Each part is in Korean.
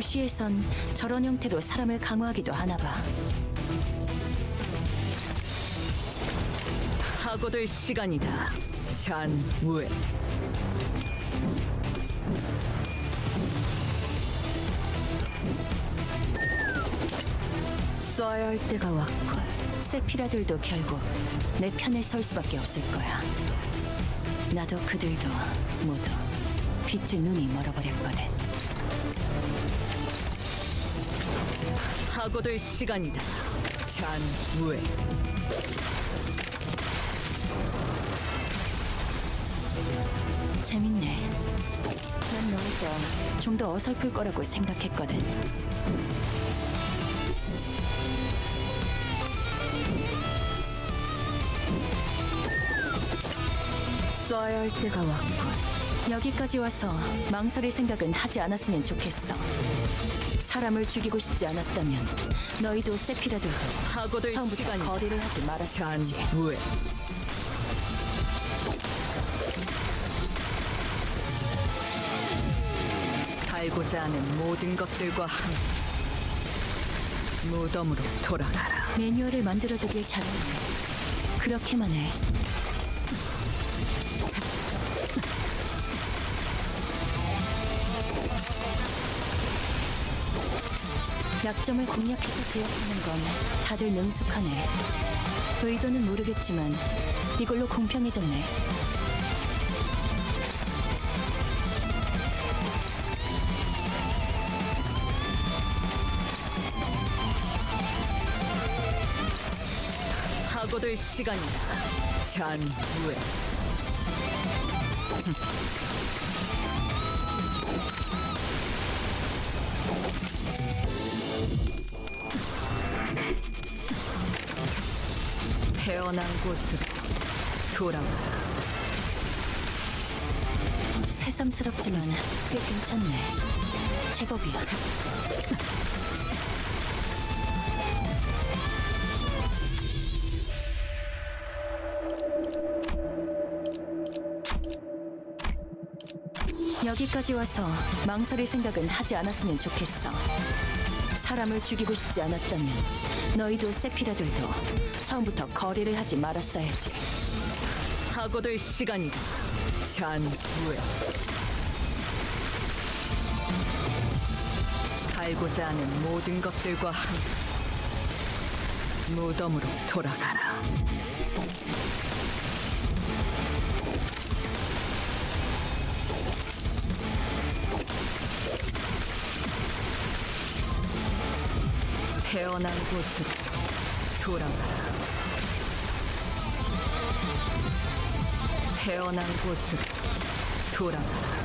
도시에선 저런 형태로 사람을 강화하기도 하나 봐. 하고들 시간이다. 잔우에. 쏴야 할 때가 왔군. 세피라들도 결국 내 편에 설 수밖에 없을 거야. 나도 그들도 모두 빛의 눈이 멀어버렸거든. 하고들 시간이다. 잔우에. 재밌네. 난 너희가 좀 더 어설플 거라고 생각했거든. 쏴야 할 때가 왔군. 여기까지 와서 망설일 생각은 하지 않았으면 좋겠어. 사람을 죽이고 싶지 않았다면 너희도 세피라들도 하고들 처음부터 시간이다. 거리를 하지 말았어야지. 잔우에. 살고자 하는 모든 것들과 함께 무덤으로 돌아가라. 매뉴얼을 만들어두길 잘했네. 그렇게만 해. 약점을 공략해서 제압하는 건 다들 능숙하네. 의도는 모르겠지만 이걸로 공평해졌네. 하고들 시간이다. 잔우에. 태어난 곳으로 돌아와라. 새삼스럽지만 꽤 괜찮네. 제법이야. 여기까지 와서 망설일 생각은 하지 않았으면 좋겠어. 사람을 죽이고 싶지 않았다면 너희도 세피라들도 처음부터 거리를 하지 말았어야지. 하고들 시간이다. 잔우에. 살고자 하는 모든 것들과 함께 무덤으로 돌아가라. 태어난 곳으로 돌아가라. 태어난 곳으로 돌아가라.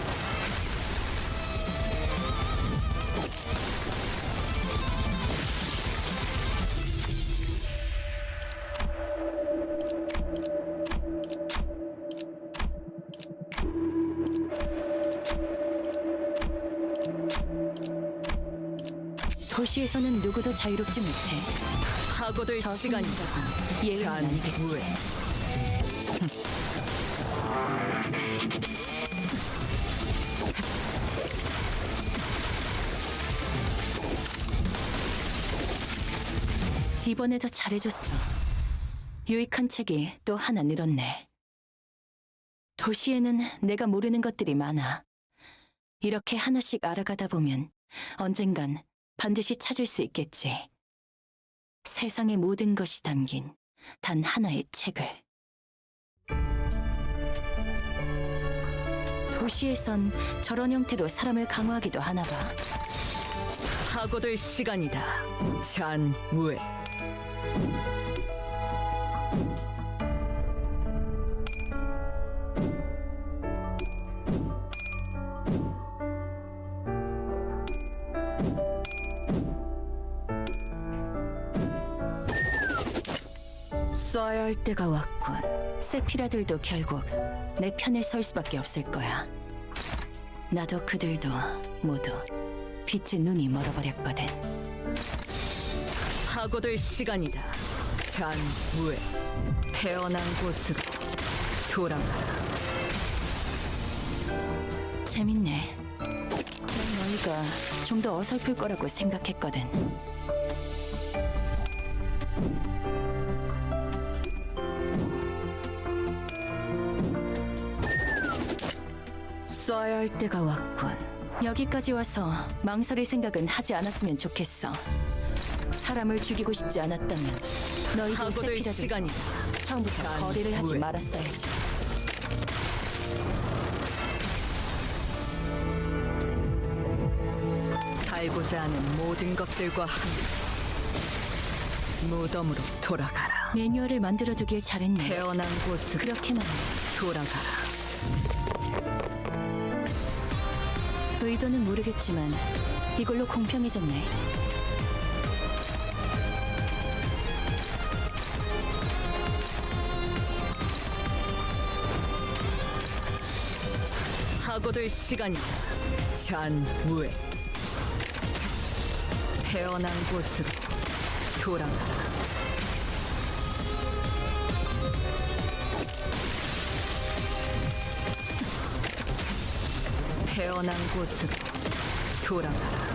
도시에서는 누구도 자유롭지 못해. 하고들 시간이다. 예외는 아니겠지. 잔우에. 이번에도 잘해줬어. 유익한 책이 또 하나 늘었네. 도시에는 내가 모르는 것들이 많아. 이렇게 하나씩 알아가다 보면 언젠간 반드시 찾을 수 있겠지. 세상의 모든 것이 담긴 단 하나의 책을. 도시에선 저런 형태로 사람을 강화하기도 하나 봐. 하고들 시간이다. 잔우에. 쏴야 할 때가 왔군. 세피라들도 결국 내 편에 설 수밖에 없을 거야. 나도 그들도 모두 빛의 눈이 멀어버렸거든. 하고들 시간이다. 잔우에. 태어난 곳으로 돌아가라. 재밌네. 난 너희가 좀 더 어설플 거라고 생각했거든. 쏴야 할 때가 왔군. 여기까지 와서 망설일 생각은 하지 않았으면 좋겠어. 사람을 죽이고 싶지 않았다면 너희도 각오될 세피라도 시간이다. 처음부터 자, 거래를 하지 왜? 말았어야지. 살고자 하는 모든 것들과 함께 무덤으로 돌아가라. 매뉴얼을 만들어두길 잘했네. 태어난 곳으로 그렇게만 해. 돌아가라. 의도는 모르겠지만 이걸로 공평해졌네. 하고될 시간이다. 잔우에 태어난 곳으로 돌아가라. 태어난 곳으로 돌아가라.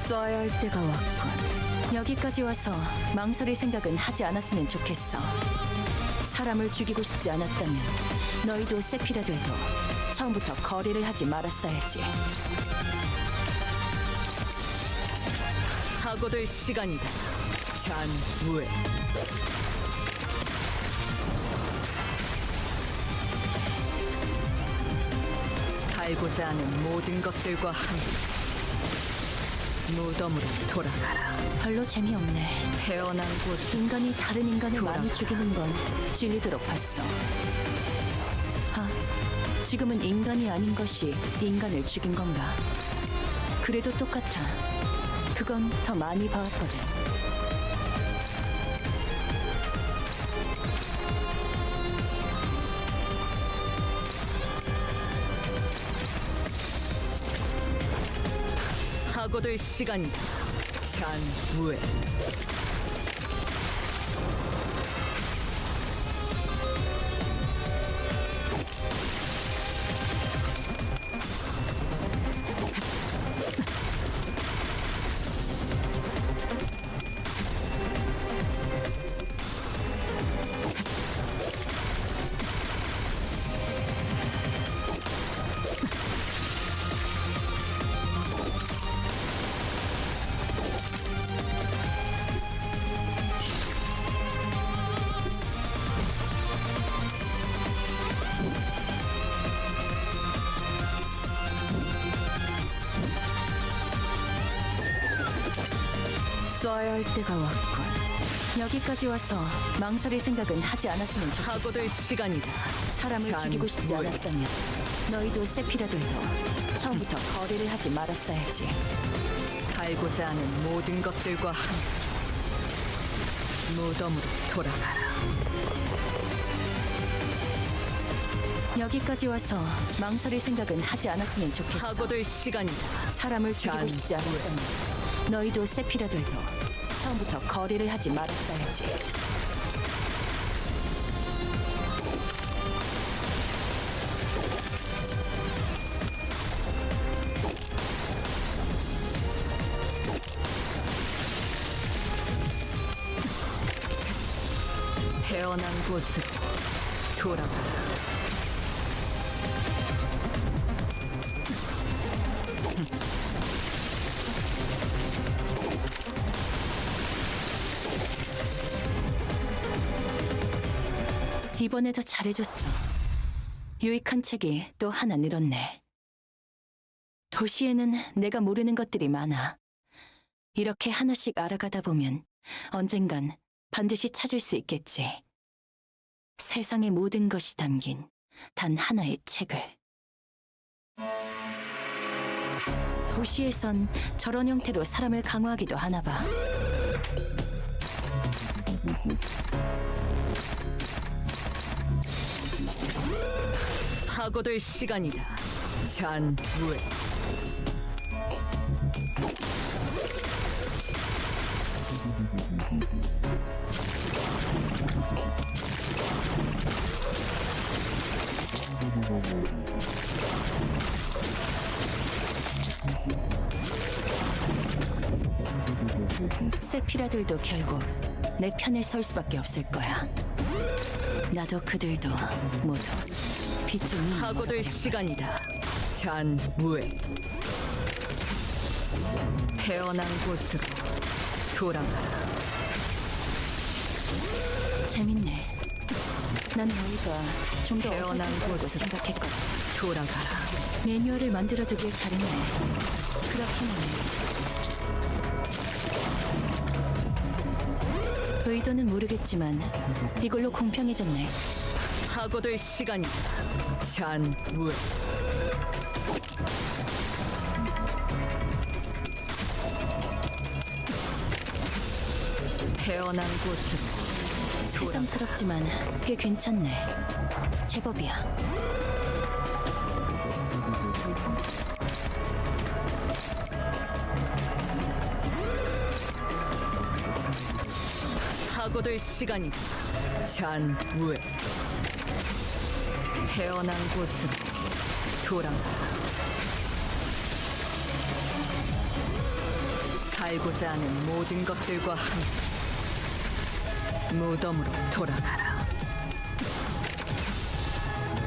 쏴야 할 때가 왔군. 여기까지 와서 망설일 생각은 하지 않았으면 좋겠어. 사람을 죽이고 싶지 않았다면 너희도 세피라들도 처음부터 거래를 하지 말았어야지. 하고될 시간이다. 잔우에 살고자 하는 모든 것들과 함께 무덤으로 돌아가라. 별로 재미없네. 태어난 곳 인간이 다른 인간을 돌아가. 많이 죽이는 건 질리도록 봤어. 아, 지금은 인간이 아닌 것이 인간을 죽인 건가? 그래도 똑같아. 그건 더 많이 봐왔거든. 하고될 시간이다. 잔우에 쏴야 할 때가 왔군. 여기까지 와서 망설일 생각은 하지 않았으면 좋겠어. 하고될 시간이다. 사람을 잔, 죽이고 싶지 뭘. 않았다면 너희도 세피라들도 처음부터 거래를 하지 말았어야지. 살고자 하는 모든 것들과 함께 무덤으로 돌아가라. 여기까지 와서 망설일 생각은 하지 않았으면 좋겠어. 하고될 시간이다. 사람을 죽이고 잔, 싶지 않았다면 너희도 세피라들도 처음부터 거래를 하지 말았어야지. 태어난 곳으로 돌아가라. 이번에도 잘해줬어. 유익한 책이 또 하나 늘었네. 도시에는 내가 모르는 것들이 많아. 이렇게 하나씩 알아가다 보면 언젠간 반드시 찾을 수 있겠지. 세상의 모든 것이 담긴 단 하나의 책을. 도시에선 저런 형태로 사람을 강화하기도 하나 봐. 하고될 시간이다. 잔우에 세피라들도 결국 내 편에 설 수밖에 없을 거야. 나도 그들도 모두 빛을 하고들 시간이다. 잔무에 태어난 곳으로 돌아가라. 재밌네. 난 너희가 좀 더 태어난 어설플 거라고 곳으로 생각했거든. 돌아가라. 매뉴얼을 만들어두길 잘했네. 그렇긴 하네. 의도는 모르겠지만 이걸로 공평해졌네. 하고들 시간이다. 잔무에 태어난 곳으로 새삼스럽지만 꽤 괜찮네. 제법이야. 하고들 시간이다. 잔무에 태어난 곳으로 돌아가라. 살고자 하는 모든 것들과 함께 무덤으로 돌아가라.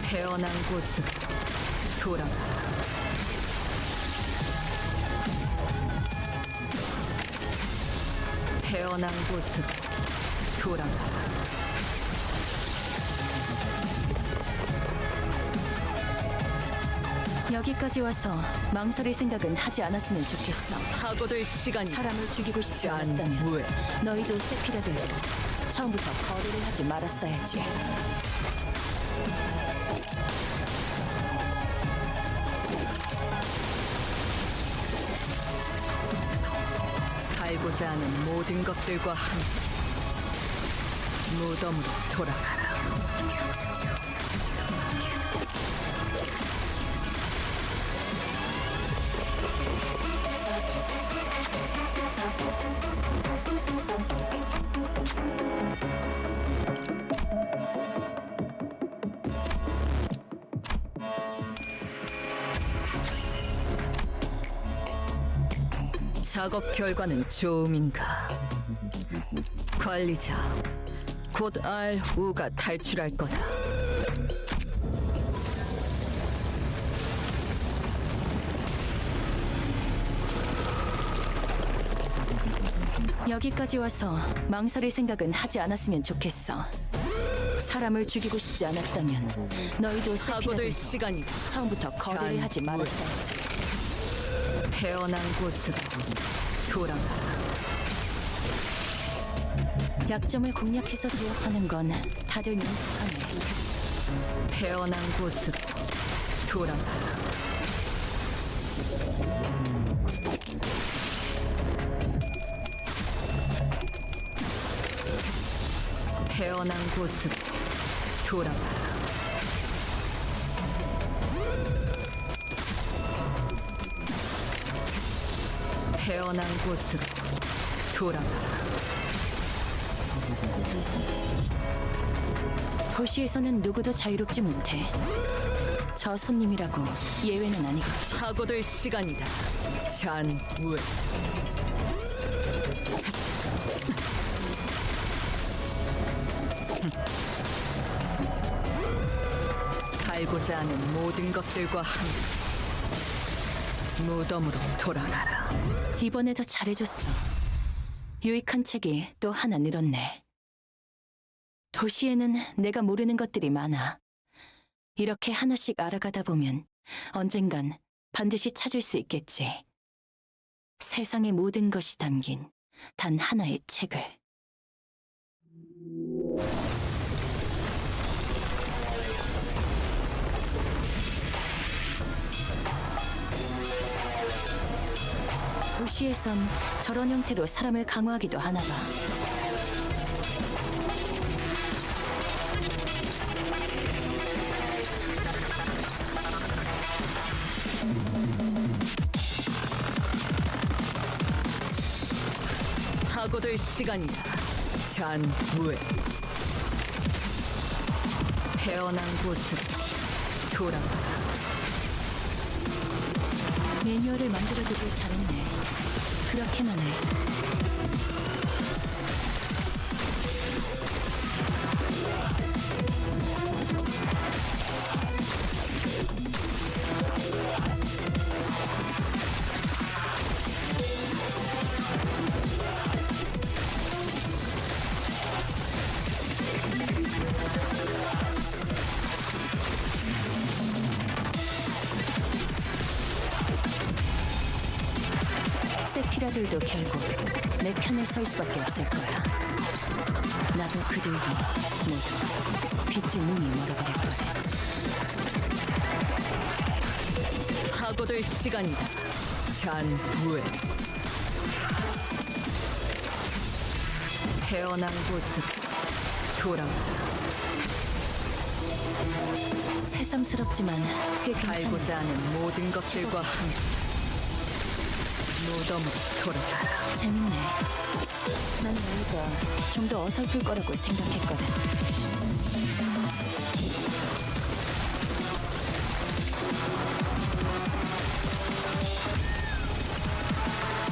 태어난 곳으로 돌아가라. 태어난 곳으로 돌아가라. 여기까지 와서 망설일 생각은 하지 않았으면 좋겠어. 하고들 시간이 사람을 죽이고 싶지 않았다면 잔무에 너희도 세피라들도 처음부터 거래를 하지 말았어야지. 살고자 하는 모든 것들과 함께 무덤으로 돌아가라. 작업 결과는 좋음인가? 관리자, 곧 알우가 탈출할 거다. 여기까지 와서 망설일 생각은 하지 않았으면 좋겠어. 사람을 죽이고 싶지 않았다면 너희도 사고들 세피라들도 시간이다. 처음부터 거래를 하지 잔, 말았어야지. 태어난 곳으로 돌아가라. 약점을 공략해서 기억하는 건 다들 능숙하네. 태어난 곳으로 돌아가라. 태어난 곳으로 돌아가라. 태어난 곳으로 돌아가라. 도시에서는 누구도 자유롭지 못해. 저 손님이라고 예외는 아니겠지. 사고들 시간이다. 잔무에 살고자 하는 모든 것들과 함께 무덤으로 돌아가라. 이번에도 잘해줬어. 유익한 책이 또 하나 늘었네. 도시에는 내가 모르는 것들이 많아. 이렇게 하나씩 알아가다 보면 언젠간 반드시 찾을 수 있겠지. 세상의 모든 것이 담긴 단 하나의 책을. 도시에선 저런 형태로 사람을 강화하기도 하나 봐. 사고들 시간이다. 잔무에 태어난 곳으로 돌아가라. 매뉴얼을 만들어두길 잘했네. 그렇게만 해. 세피라들도 결국 내 편에 설 수밖에 없을 거야. 나도 그들도 모두 빛의 눈이 멀어버렸거든. 파고들 시간이다. 잔무에 태어난 곳으로 돌아가라. 새삼스럽지만 꽤 괜찮네. 살고자 하는 모든 것들과 함께 무덤으로 돌아가라. 재밌네. 난 너희가 좀 더 어설플 거라고 생각했거든.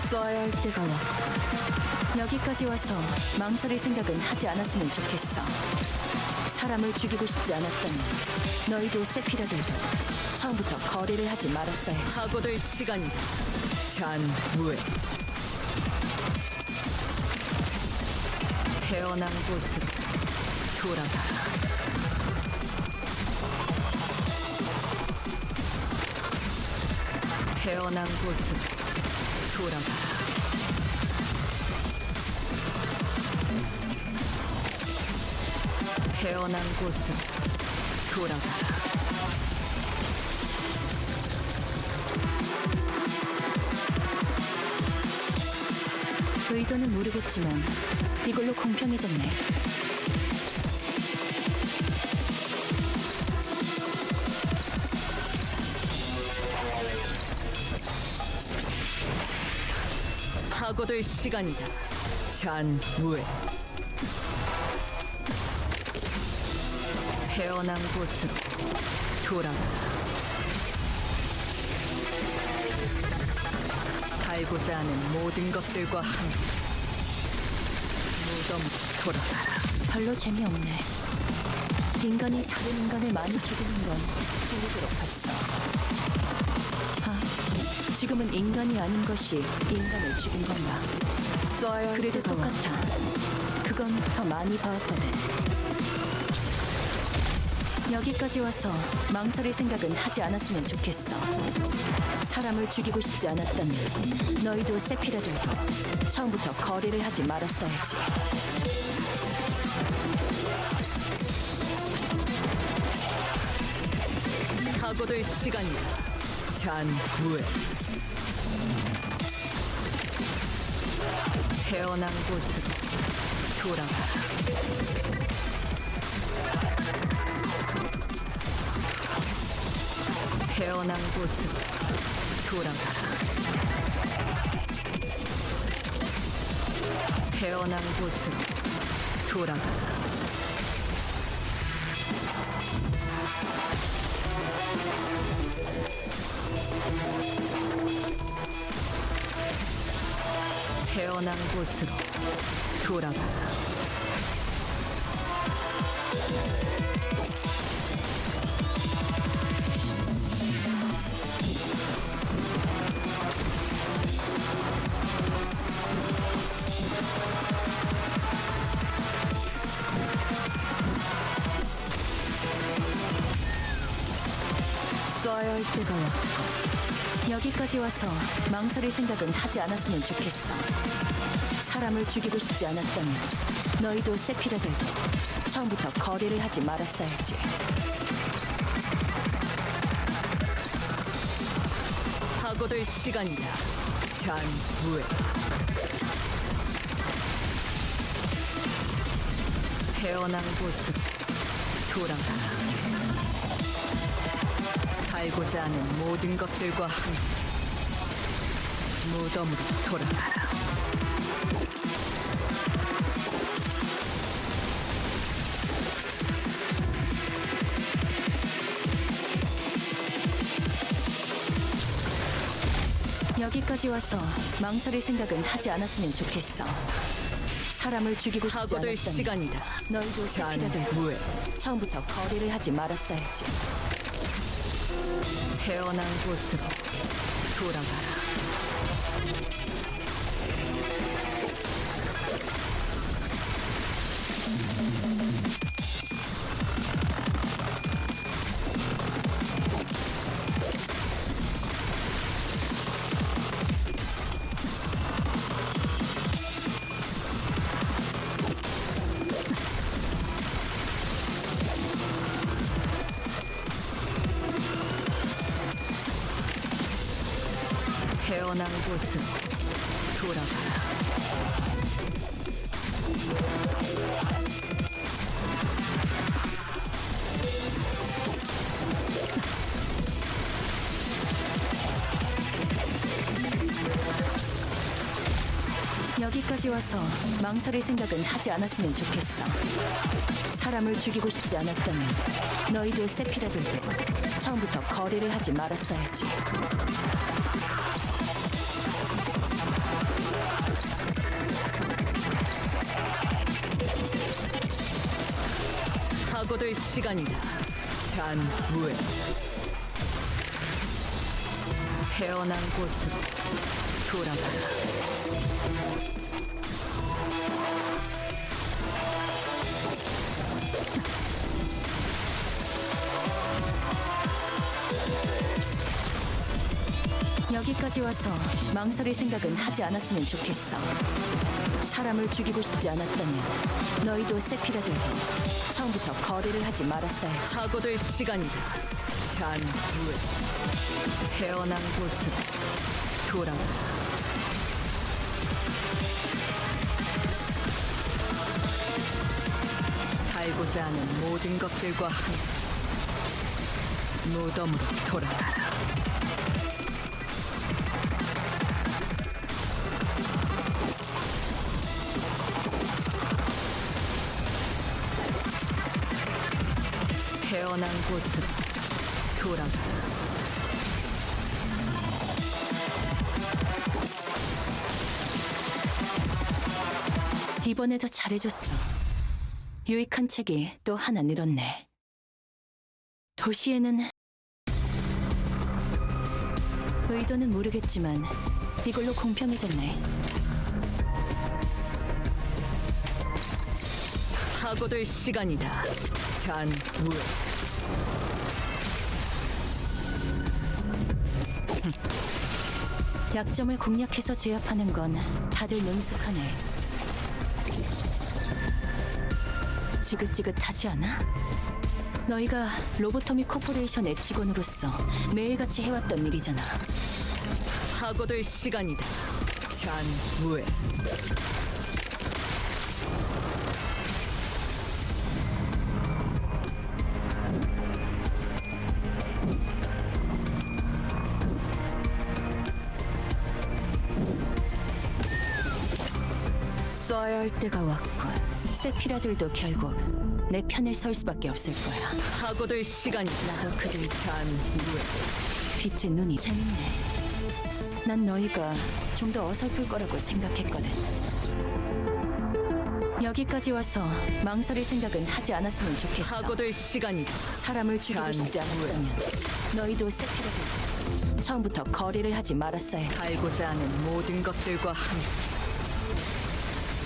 써야 할 때가 왔고 여기까지 와서 망설일 생각은 하지 않았으면 좋겠어. 사람을 죽이고 싶지 않았다면 너희도 세피라들도 처음부터 거래를 하지 말았어야지. 파고들 시간이다. 잔무에 태어난 곳으로 돌아가라. 태어난 곳으로 돌아가라. 태어난 곳으로 돌아가라. 의도는 모르겠지만 이걸로 공평해졌네. 파고들 시간이다. 잔무에 태어난 곳으로 돌아가라. 살고자 하는 모든 것들과 함께 무덤으로 돌아가라. 별로 재미없네. 인간이 다른 인간을 많이 죽이는 건 재미도록 봤어. 아, 지금은 인간이 아닌 것이 인간을 죽인 건가? 써야 할 그래도 때가 왔고 똑같아. 그건 더 많이 봐왔거든. 여기까지 와서 망설일 생각은 하지 않았으면 좋겠어. 사람을 죽이고 싶지 않았다면 너희도 세피라들도 처음부터 거래를 하지 말았어야지. 파고들 시간이다. 잔무에 태어난 곳으로 돌아가라. 태어난 곳으로 돌아가라. 태어난 곳으로 돌아가라. 태어난 곳으로 돌아가라. 써야 할 때가 왔고 여기까지 와서 망설일 생각은 하지 않았으면 좋겠어. 사람을 죽이고 싶지 않았다면 너희도 세피라들도 처음부터 거래를 하지 말았어야지. 파고들 시간이다. 잔무에 태어난 곳으로 돌아가라. 살고자 하는 모든 것들과 함께 무덤으로 돌아가라. 여기까지 와서 망설일 생각은 하지 않았으면 좋겠어. 사람을 죽이고 싶지 사고될 않았다면 시간이다. 너희도 새끼가 되고 잔무에 처음부터 거래를 하지 말았어야지. 태어난 곳으로 돌아가라. 태어난 곳으로 돌아가라. 여기까지 와서 망설일 생각은 하지 않았으면 좋겠어. 사람을 죽이고 싶지 않았다면 너희도 세피라들도 처음부터 거래를 하지 말았어야지. 사고될 시간이다. 잔무에 태어난 곳으로 돌아가라. 여기까지 와서 망설일 생각은 하지 않았으면 좋겠어. 사람을 죽이고 싶지 않았다면 너희도 세피라들도 처음부터 거래를 하지 말았어야지. 사고될 시간이다. 잔무에 태어난 곳으로 돌아가라. 살고자 하는 모든 것들과 함께 무덤으로 돌아가라. 태어난 곳으로 돌아가라. 이번에도 잘해줬어. 유익한 책이 또 하나 늘었네. 도시에는 의도는 모르겠지만 이걸로 공평해졌네. 사고될 시간이다. 잔무에 약점을 공략해서 제압하는 건 다들 능숙하네. 지긋지긋하지 않아? 너희가 로보토미 코퍼레이션의 직원으로서 매일같이 해왔던 일이잖아. 사고될 시간이다. 잔무에 쏴야 할 때가 왔군. 세피라들도 결국 내 편에 설 수밖에 없을 거야. 사고될 시간이다. 나도 그들 잔무에 빛의 눈이 재밌네. 난 너희가 좀 더 어설플 거라고 생각했거든. 여기까지 와서 망설일 생각은 하지 않았으면 좋겠어. 사고될 시간이다. 사람을 죽이고 싶지 않았다면 너희도 세피라들 처음부터 거래를 하지 말았어야지. 살고자 하는 모든 것들과 함께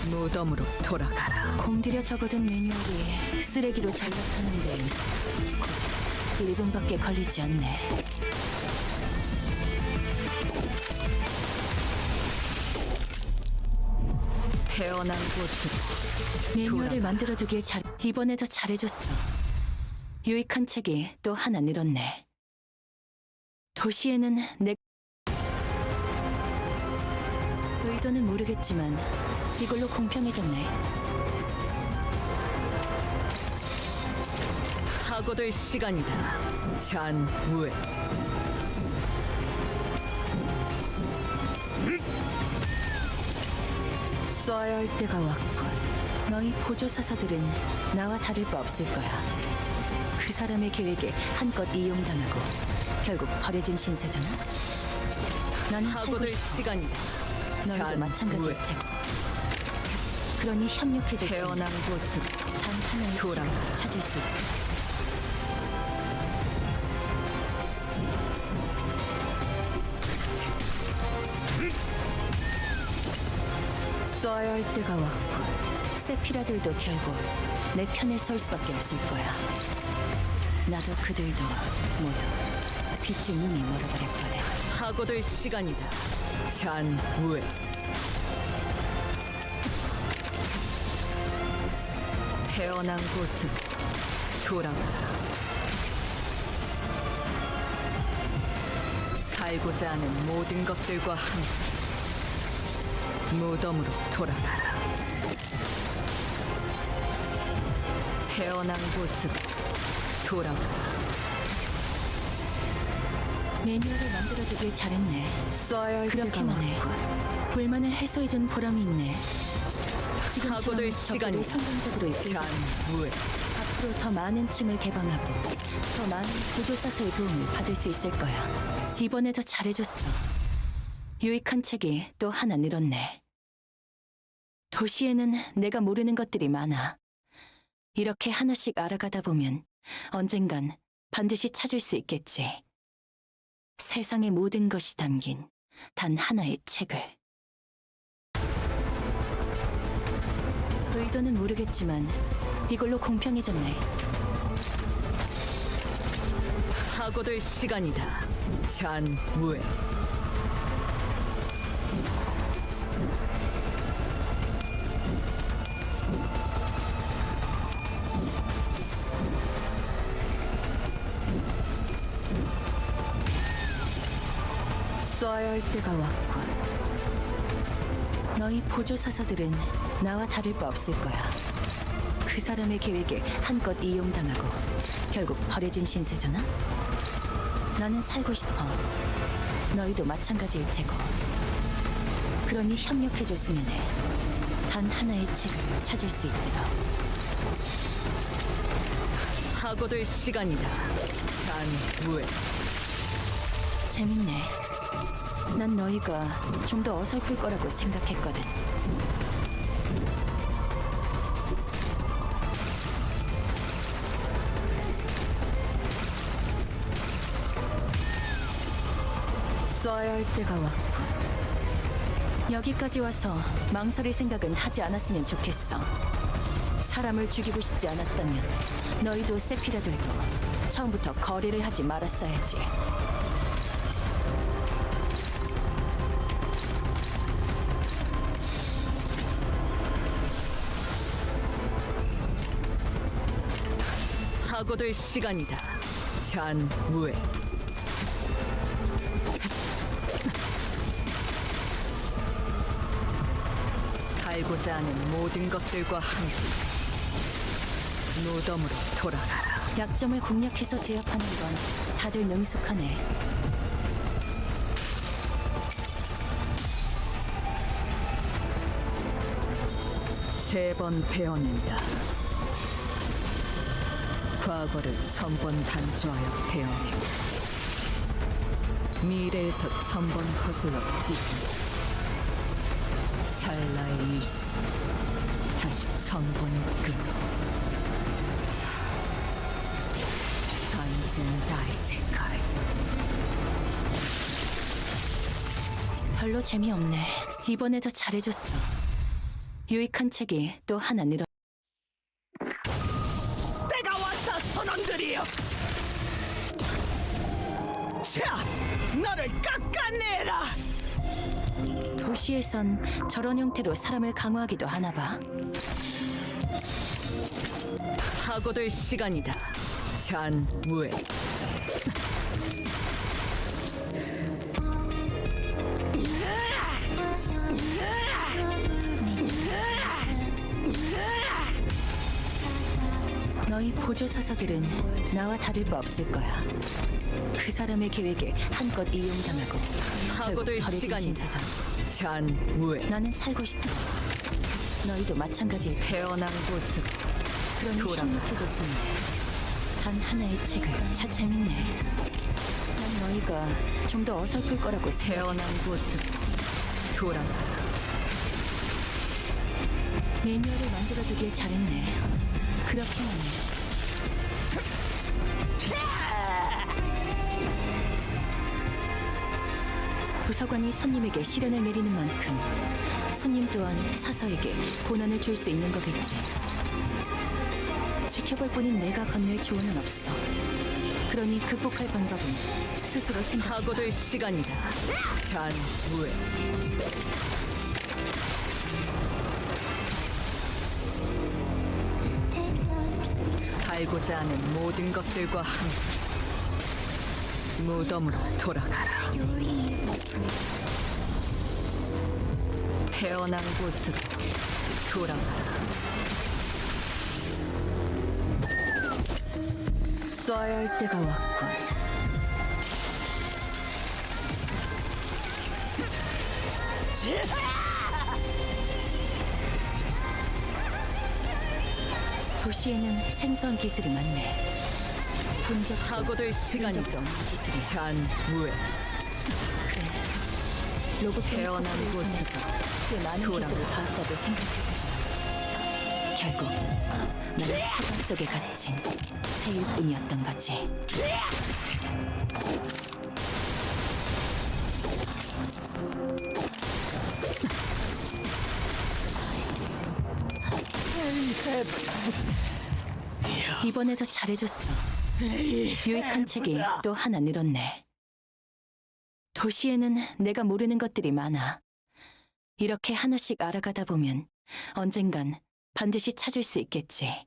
무덤으로 돌아가라. 공들여 적어둔 매뉴얼이 쓰레기로 전락하는데 고작 1분밖에 걸리지 않네. 태어난 곳으로 매뉴얼을 돌아가. 만들어두길 이번에도 잘해줬어. 유익한 책이 또 하나 늘었네. 도시에는 의도는 모르겠지만 이걸로 공평해졌네. 사고될 시간이다. 잔무에 쏴야 할 때가 왔군. 너희 보조사서들은 나와 다를 바 없을 거야. 그 사람의 계획에 한껏 이용당하고 결국 버려진 신세잖아. 나는 살고 하고들 싶어. 시간이다. 너희도 마찬가지일 왜? 테고. 그러니 협력해줬으면 태어난 곳으로 단 하나의 돌아가. 책을 찾을 수 있다. 써야 할 때가 왔군. 세피라들도 결국 내 편에 설 수밖에 없을 거야. 나도 그들도 모두 빛의 눈이 멀어버렸거든. 하고들 시간이다. 잔왜? 태어난 곳으로 돌아가라. 살고자 하는 모든 것들과 함께 무덤으로 돌아가라. 태어난 곳으로 돌아가라. 매뉴얼을 만들어두길 잘했네. 써야 할 때가 그렇게만 해. 왔군. 불만을 해소해준 보람이 있네. 지금처럼 하고들 적들을 시간이다. 성공적으로 이끌고 잔왜? 앞으로 더 많은 층을 개방하고 더 많은 보조사서의 도움을 받을 수 있을 거야. 이번에도 잘해줬어. 유익한 책이 또 하나 늘었네. 도시에는 내가 모르는 것들이 많아. 이렇게 하나씩 알아가다 보면 언젠간 반드시 찾을 수 있겠지. 세상의 모든 것이 담긴 단 하나의 책을. 의도는 모르겠지만 이걸로 공평해졌네. 하고들 시간이다. 잔왜? 써야 할 때가 왔군. 너희 보조사서들은 나와 다를 바 없을 거야. 그 사람의 계획에 한껏 이용당하고 결국 버려진 신세잖아? 나는 살고 싶어. 너희도 마찬가지일 테고. 그러니 협력해줬으면 해. 단 하나의 책을 찾을 수 있도록. 하고들 시간이다. 잔왜? 재밌네. 난 너희가 좀 더 어설플 거라고 생각했거든. 써야 할 때가 왔군. 여기까지 와서 망설일 생각은 하지 않았으면 좋겠어. 사람을 죽이고 싶지 않았다면 너희도 세피라들도 처음부터 거래를 하지 말았어야지. 하고들 시간이다. 잔왜? 살고자 하는 모든 것들과 함께 무덤으로 돌아가라. 약점을 공략해서 제압하는 건 다들 능숙하네. 세 번 베어낸다. 과거를 1000번 단조하여 베어내고 미래에서 1000번 거슬러 찢은 찰나의 일수 다시 1000번을 끊어 산젠다이 세카이. 별로 재미없네. 이번에도 잘해줬어. 유익한 책이 또 하나 늘어. 때가 왔다, 선원들이여! 자, 너를 깎아내라! 도시에선 저런 형태로 사람을 강화하기도 하나 봐. 하고들 시간이다. 잔왜? 너희 보조사서들은 나와 다를 바 없을 거야. 그 사람의 계획에 한껏 이용당하고 하고들 결국 버려진 시간이다. 신세잖아. 잔왜? 나는 살고 싶어. 너희도 마찬가지일 테고. 태어난 곳으로 그러니 돌아가. 협력해줬으면 해. 단 하나의 책을 재밌네. 난 너희가 좀 더 어설플 거라고 태어난 곳으로 돌아가라. 매뉴얼을 만들어두길 잘했네. 그렇게만 해. 도서관이 손님에게 시련을 내리는 만큼 손님 또한 사서에게 고난을 줄 수 있는 거겠지. 지켜볼 뿐인 내가 건넬 조언은 없어. 그러니 극복할 방법은 스스로 생각. 각오될 시간이다. 잔우에. 살고자 하는 모든 것들과 함께 무덤으로 돌아가라. 태어난 곳으로 돌아가라. 쏴야 할 때가 왔군. 도시에는 생소한 기술이 많네. 분적 각오될 시간이다. 적도 없는 기술이. 잔우에. 로봇 태어난 곳으로 꽤 많은 돌아가. 기술을 봤다고 생각해보자. 결국 나는 사방 속에 갇힌 새일 뿐이었던 거지. 이번에도 잘해줬어. 유익한 책이 또 하나 늘었네. 도시에는 내가 모르는 것들이 많아. 이렇게 하나씩 알아가다 보면 언젠간 반드시 찾을 수 있겠지.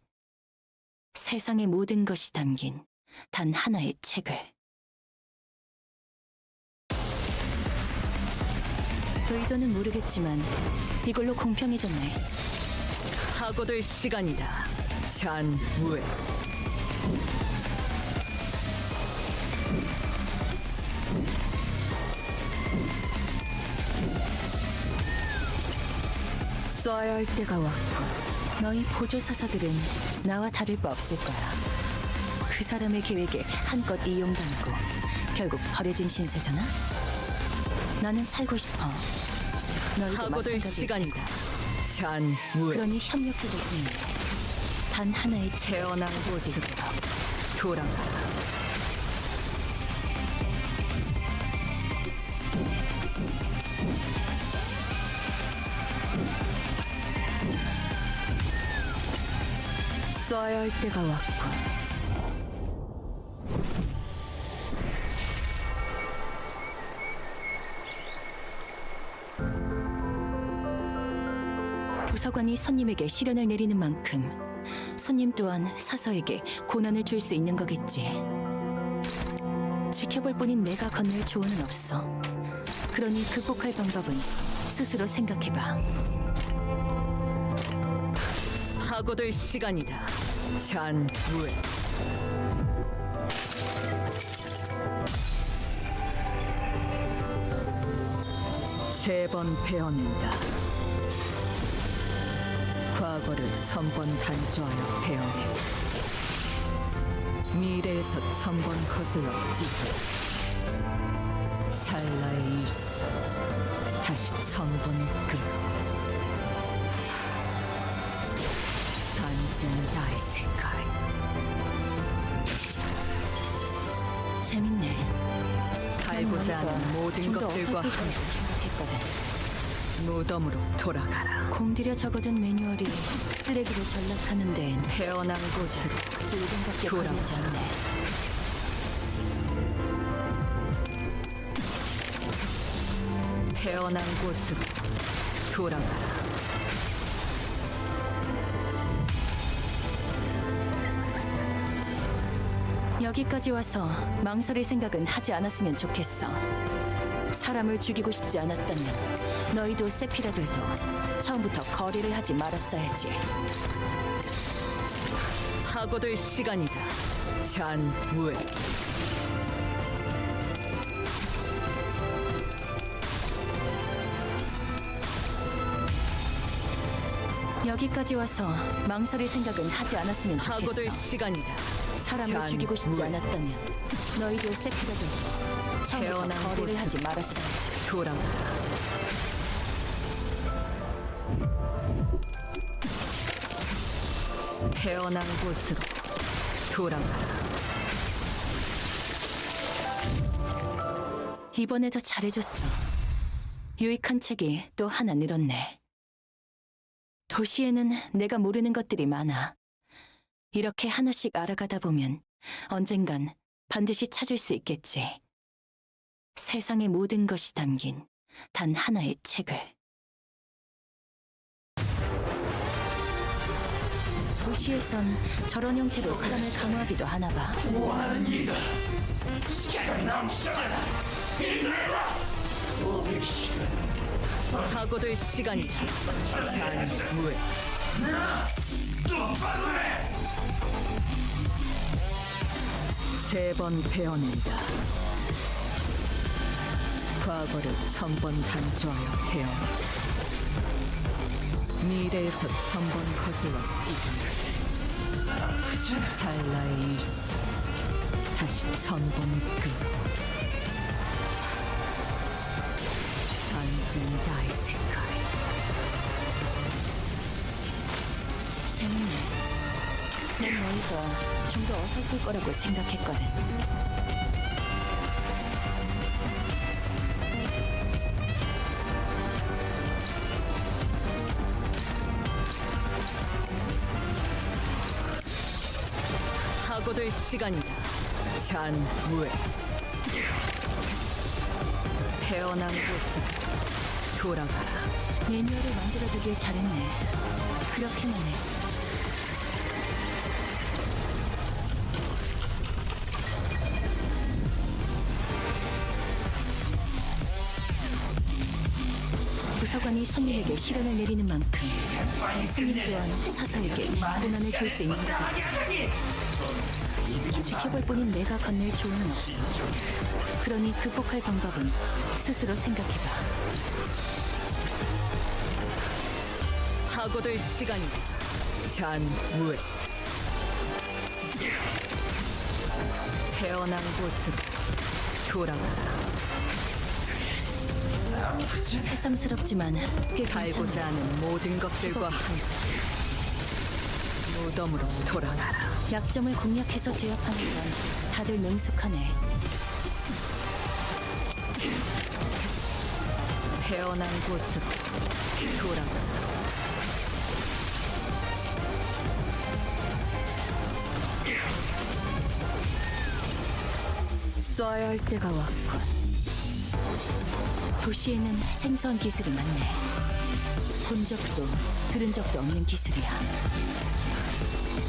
세상의 모든 것이 담긴 단 하나의 책을. 의도는 모르겠지만 이걸로 공평해졌네. 각오될 시간이다. 잔우에. 쏴야 할 때가 왔군. 너희 보조사서들은 나와 다를 바 없을 거야. 그 사람의 계획에 한껏 이용당하고 결국 버려진 신세잖아. 나는 살고 싶어. 너희도 각오될 마찬가지일 시간이다. 테고. 잔우에. 그러니 협력해보니 단 하나의 태어난 곳으로 돌아가라. 쏴야 할 때가 왔군. 도서관이 손님에게 시련을 내리는 만큼 손님 또한 사서에게 고난을 줄 수 있는 거겠지. 지켜볼 뿐인 내가 건넬 조언은 없어. 그러니 극복할 방법은 스스로 생각해봐. 각오될 시간이다. 잔우에. 세 번 베어낸다. 과거를 1000번 단조하여 베어내. 미래에서 1000번 거슬러 찢어. 찰나의 일수. 다시 1000번을 끊어. 산증 나의 색깔. 재밌네. 살고자 하는 모든 좀더 것들과 어설플 함께 거라고 생각했거든. 무덤으로 돌아가라. 공들여 적어둔 매뉴얼이 쓰레기로 전락하는 데엔 태어난 곳으로 노동밖에 돌아가. 걸리지 않네. 태어난 곳으로 돌아가라. 여기까지 와서 망설일 생각은 하지 않았으면 좋겠어. 사람을 죽이고 싶지 않았다면 너희도 세피라들도 처음부터 거래를 하지 말았어야지. 하고될 시간이다. 잔우에. 여기까지 와서 망설일 생각은 하지 않았으면 하고될 좋겠어. 시간이다. 사람을 죽이고 싶지 잔우에. 않았다면 너희도 세피라들도 처음부터 태어난 거래를 곳은 하지 말았어야지. 돌아가라. 태어난 곳으로 돌아가라. 이번에도 잘해줬어. 유익한 책이 또 하나 늘었네. 도시에는 내가 모르는 것들이 많아. 이렇게 하나씩 알아가다 보면 언젠간 반드시 찾을 수 있겠지. 세상의 모든 것이 담긴 단 하나의 책을. 도시에선 저런 형태로 사람을 강화하기도 하나 봐. 원하는 일이다. 시간이 남잖아. 힘내라. 500시간. 사고될 시간이다. 잔무에 똑바로 해. 3번 베어낸다. 과거를 1000번 단조하여 태어나 미래에서 1000번 거슬러 찢은 찰나의 일수 다시 1000번 끄고 산zen 다이 색깔. 재밌네. 내 너희가 좀 더 어설플 거라고 생각했거든. 사고될 시간이다. 잔무에 태어난 곳으로 돌아가라. 매뉴얼을 만들어두길 잘했네. 그렇게만 해. 부서관이 손님에게 시련을 내리는 만큼 손님 또한 사서에게 고난을 줄 수 있는 거겠지. 지켜볼 뿐인 내가 건넬 조언은 없어. 그러니 극복할 방법은 스스로 생각해봐. 사고될 시간이다. 잔무에 태어난 곳으로 돌아가라. 새삼스럽지만 꽤 달고자 괜찮아. 하는 모든 것들과 함께 무덤으로 돌아가라. 약점을 공략해서 제압하는 건 다들 능숙하네. 태어난 곳으로 돌아가라. 쏴야 할 때가 왔군. 도시에는 생소한 기술이 많네. 본 적도 들은 적도 없는 기술이야.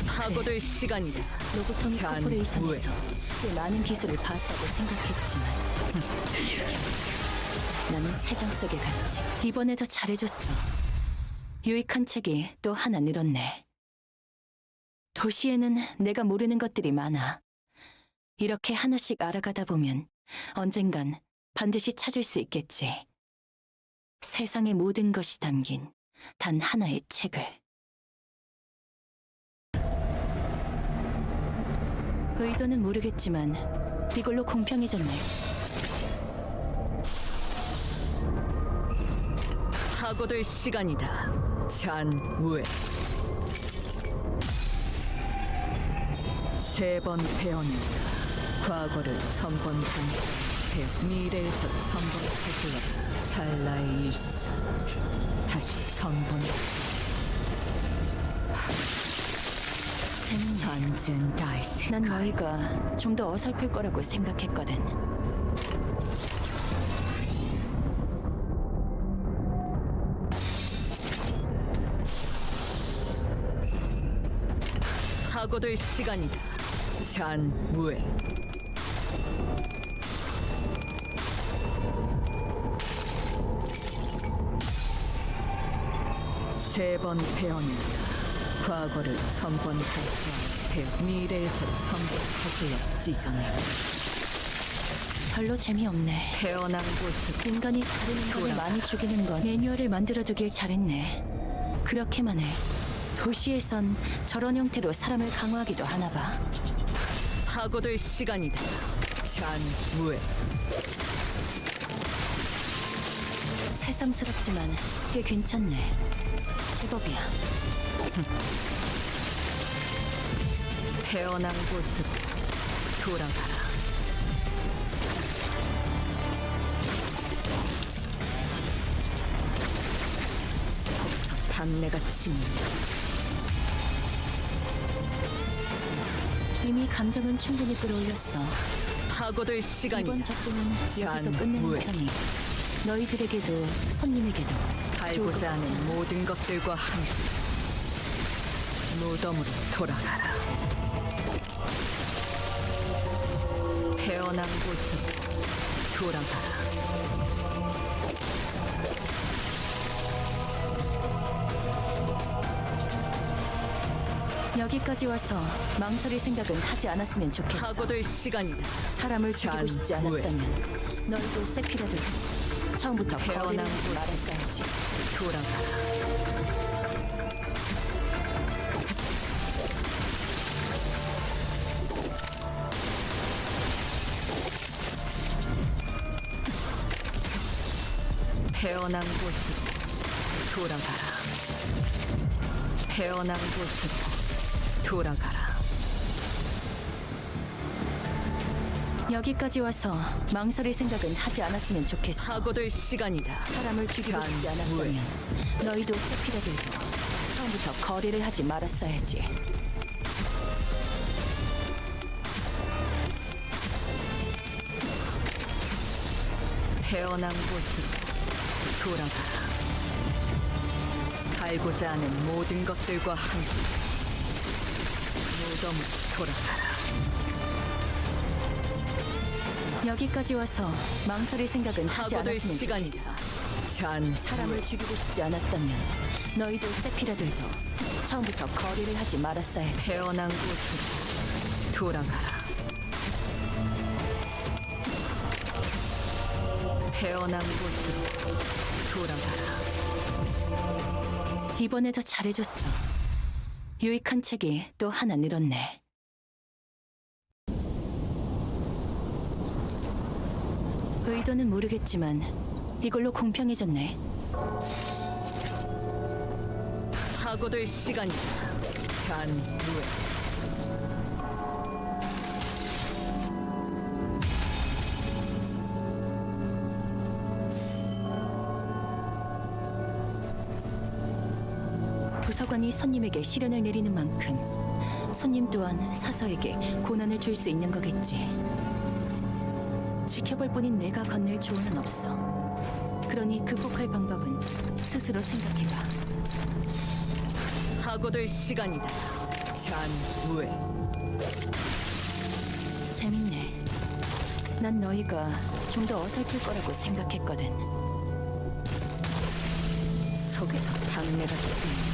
사고될 시간이다. 로보토미 잔 코퍼레이션에서 꽤 많은 기술을 봤다고 생각했지만 나는 세정 속에 갔지. 이번에도 잘해줬어. 유익한 책이 또 하나 늘었네. 도시에는 내가 모르는 것들이 많아. 이렇게 하나씩 알아가다 보면 언젠간 반드시 찾을 수 있겠지. 세상의 모든 것이 담긴 단 하나의 책을. 의도는 모르겠지만 이걸로 공평해졌네. 사고될 시간이다. 잔무에 3번 베어낸다. 과거를 1000번 반복해 미래에서 1000번 거슬러 찰나의 일수 다시 1000번 재밌네. 산zen 다이 색깔. 난 너희가 좀 더 어설플 거라고 생각했거든. 사고될 시간이다. 잔무에 3번 베어낸다. 과거를 1000번 탈퇴하여 미래에서 1000번 거슬러 찢어내 별로 재미없네. 태어난 곳으로 인간이 다른 인간을 돌아가. 많이 죽이는 건 매뉴얼을 만들어두길 잘했네. 그렇게만 해. 도시에선 저런 형태로 사람을 강화하기도 하나 봐. 사고될 시간이다. 잔무에 새삼스럽지만 꽤 괜찮네. 제법이야. 태어난 곳으로 돌아가라. 서서 단내가 칩니다. 이미 감정은 충분히 끌어올렸어. 파고들 시간이다. 이번 접근은 여기서 잔, 끝내는 무에. 편이 너희들에게도 손님에게도 살고자 하는 좋겠지. 모든 것들과 함께 무덤으로 돌아가라. 태어난 곳으로 돌아가라. 여기까지 와서 망설일 생각은 하지 않았으면 좋겠어. 파고들 시간이다. 사람을 죽이고 잔, 싶지 무에. 않았다면 너희도 세피라도 처음부터 태어난 거리를 하지 곳. 말았어야지. 돌아가라. 태어난 곳으로 돌아가라. 태어난 곳으로 돌아가라. 여기까지 와서 망설일 생각은 하지 않았으면 좋겠어. 파고들 시간이다. 사람을 죽이고 잔, 싶지 않았다면 너희도 세피라들도 처음부터 거리를 하지 말았어야지. 태어난 곳으로 돌아가라. 살고자 하는 모든 것들과 함께 무덤으로 돌아가라. 여기까지 와서 망설일 생각은 하지 파고들 않았으면 시간이다. 좋겠어. 잔, 사람을 죽이고 싶지 않았다면 너희도 세피라들도 처음부터 거리를 하지 말았어야지. 태어난 곳으로 돌아가라. 태어난 곳으로 돌아가라. 이번에도 잘해줬어. 유익한 책이 또 하나 늘었네. 의도는 모르겠지만 이걸로 공평해졌네. 파고들 시간이다. 잔, 무에. 도서관이 손님에게 시련을 내리는 만큼 손님 또한 사서에게 고난을 줄 수 있는 거겠지. 지켜볼 뿐인 내가 건넬 조언은 없어. 그러니 극복할 방법은 스스로 생각해봐. 파고들 시간이다. 잔, 무에. 재밌네. 난 너희가 좀 더 어설플 거라고 생각했거든. 속에서 단내가 찌는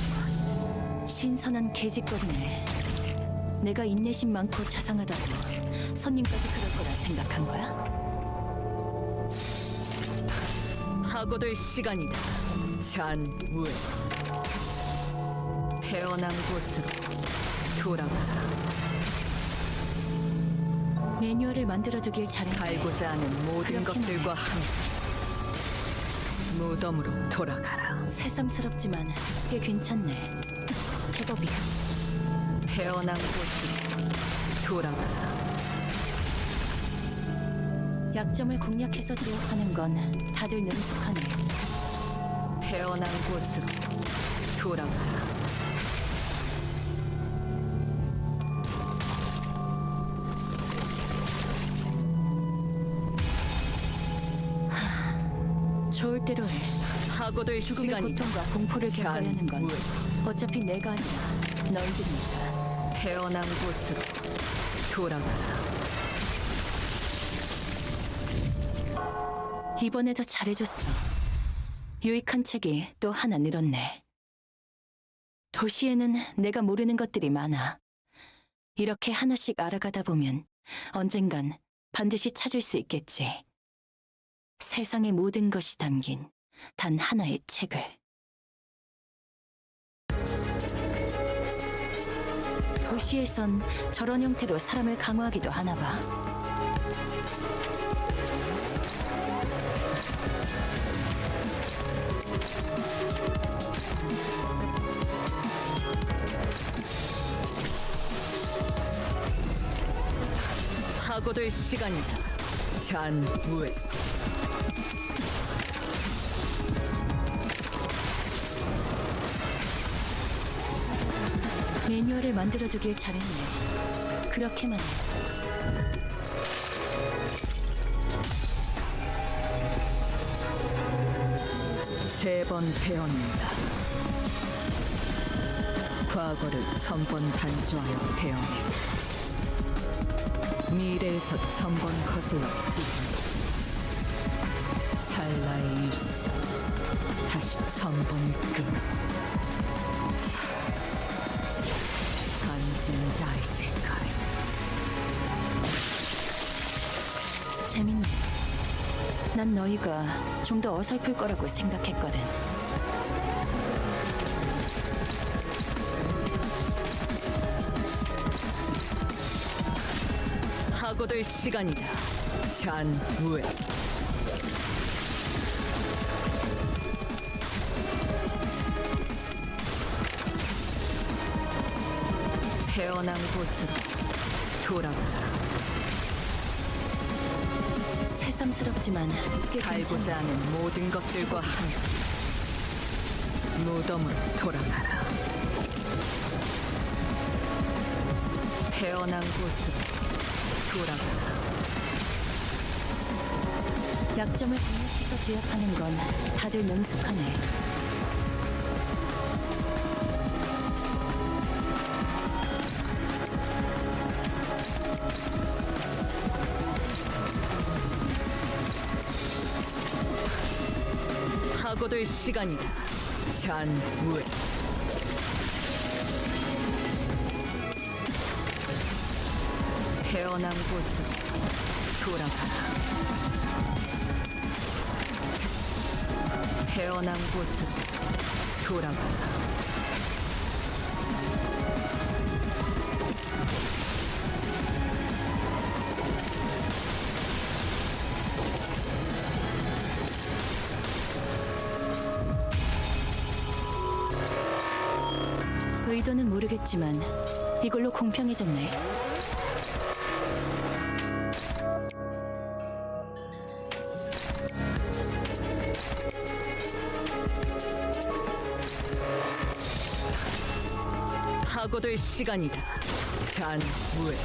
신선한 개짓거리네. 내가 인내심 많고 자상하다고 손님까지 그럴 거라 생각한 거야? 파고들 시간이다. 잔, 무에. 태어난 곳으로 돌아가라. 매뉴얼을 만들어두길 잘했네. 살고자 하는 모든 그렇긴 것들과 함께 무덤으로 돌아가라. 새삼스럽지만 꽤 괜찮네. 제법이야. 태어난 곳으로 돌아가라. 약점을 공략해서 조업하는 건 다들 능숙하네. 태어난 곳으로 돌아가라. 좋을 대로 해. 파고들 죽음의 시간이다. 고통과 공포를 잔, 겪어야 하는 건 무에. 어차피 내가 아니라 너희들이니까. 태어난 곳으로 돌아가라. 이번에도 잘해줬어. 유익한 책이 또 하나 늘었네. 도시에는 내가 모르는 것들이 많아. 이렇게 하나씩 알아가다 보면 언젠간 반드시 찾을 수 있겠지. 세상의 모든 것이 담긴 단 하나의 책을. 도시에선 저런 형태로 사람을 강화하기도 하나 봐. 하고될 시간이다. 잔우에 매뉴얼을 만들어두길 잘했네. 그렇게만 해. 세 번 배웠는다. 과거를 1000번 단조하여 배워내. 미래에서 1000번 거슬러 찢은 찰나의 일수 다시 1000번 끈 산진 다이세카이. 재밌네. 난 너희가 좀 더 어설플 거라고 생각했거든. 하고될 시간이다. 잔우에 태어난 곳으로 돌아가라. 새삼스럽지만 꽤 살고자 괜찮아. 하는 모든 것들과 함께 무덤으로 돌아가라. 태어난 곳으로 돌아가라. 약점을 강력해서 제압하는 건 다들 능숙하네. 하고될 시간이다. 잔우에 태어난 곳으로 돌아가라. 태어난 곳으로 돌아가라. 의도는 모르겠지만 이걸로 공평해졌네. 하고될 시간이다. 잔우에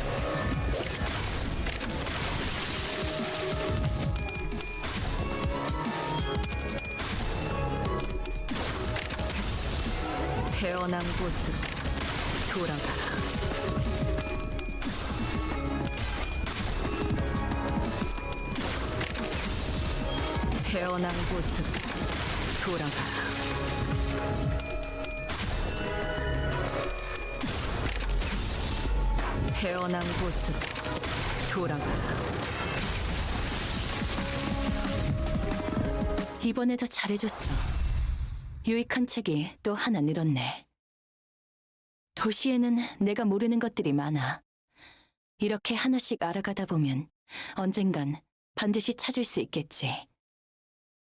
태어난 곳으로 돌아가라. 태어난 곳으로 돌아가라. 태어난 곳으로 돌아가라. 이번에도 잘해줬어. 유익한 책이 또 하나 늘었네. 도시에는 내가 모르는 것들이 많아. 이렇게 하나씩 알아가다 보면 언젠간 반드시 찾을 수 있겠지.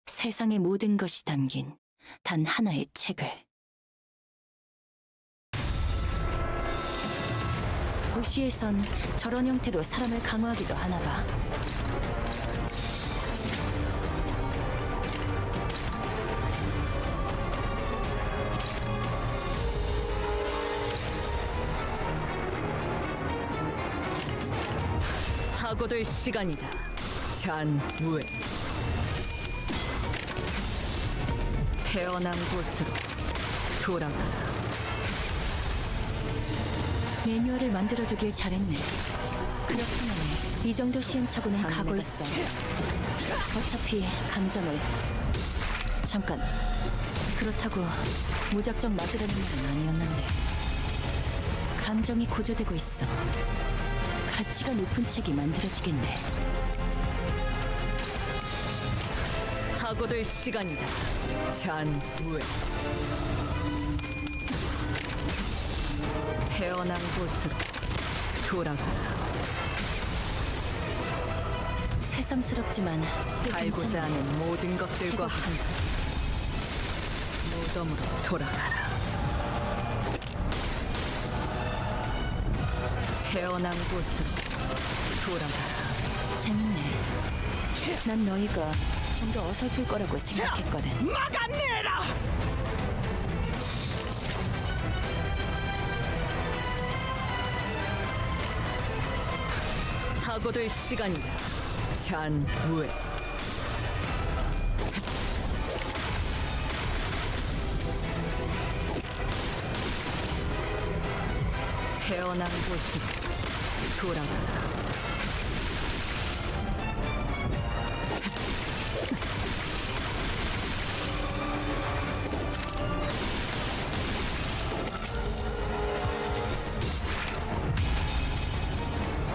세상의 모든 것이 담긴 단 하나의 책을. 도시에선 저런 형태로 사람을 강화하기도 하나 봐. 하고될 시간이다. 잔우에 태어난 곳으로 돌아가라. 매뉴얼을 만들어두길 잘했네. 그렇구나. 이 정도 시행착오는 가고 있어. 어차피 감정을... 잠깐. 그렇다고 무작정 맞으려는 말은 아니었는데. 감정이 고조되고 있어. 가치가 높은 책이 만들어지겠네. 하고될 시간이다. 잔우에 태어난 곳으로 돌아가라. 새삼스럽지만 꽤 살고자 괜찮네. 하는 모든 것들과 최고다. 함께 무덤으로 돌아가라. 태어난 곳으로 돌아가라. 재밌네. 난 너희가 좀 더 어설플 거라고 생각했거든. 막아내라! 하고들 시간이다. 잔우에 태어난 곳으로 돌아가라.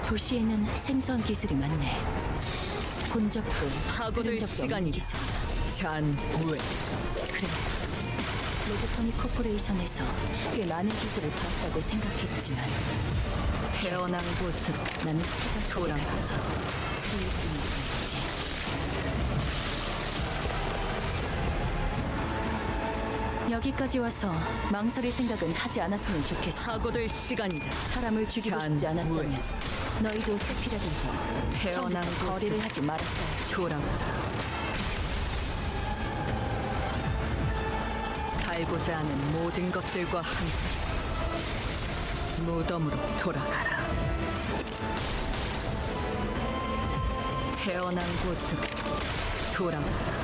도시에는 생소한 기술이 많네. 본 적도 하고들 들은 적도 없는 시간이다. 기술이야. 잔우에 그래. 로보토미 코퍼레이션에서 꽤 많은 기술을 봤다고 생각했지만 태어난 곳으로 나는 세상 속에 돌아가라. 갇혀 세일 뿐이었지. 여기까지 와서 망설일 생각은 하지 않았으면 좋겠어. 하고들 시간이다. 사람을 죽이고 싶지 잔 않았다면 후에. 너희도 세피라들과 태어난 처음부터 거리를 곳으로 하지 말았어야지. 돌아가라. 살고자 하는 모든 것들과 함께 무덤으로 돌아가라. 태어난 곳으로 돌아가라.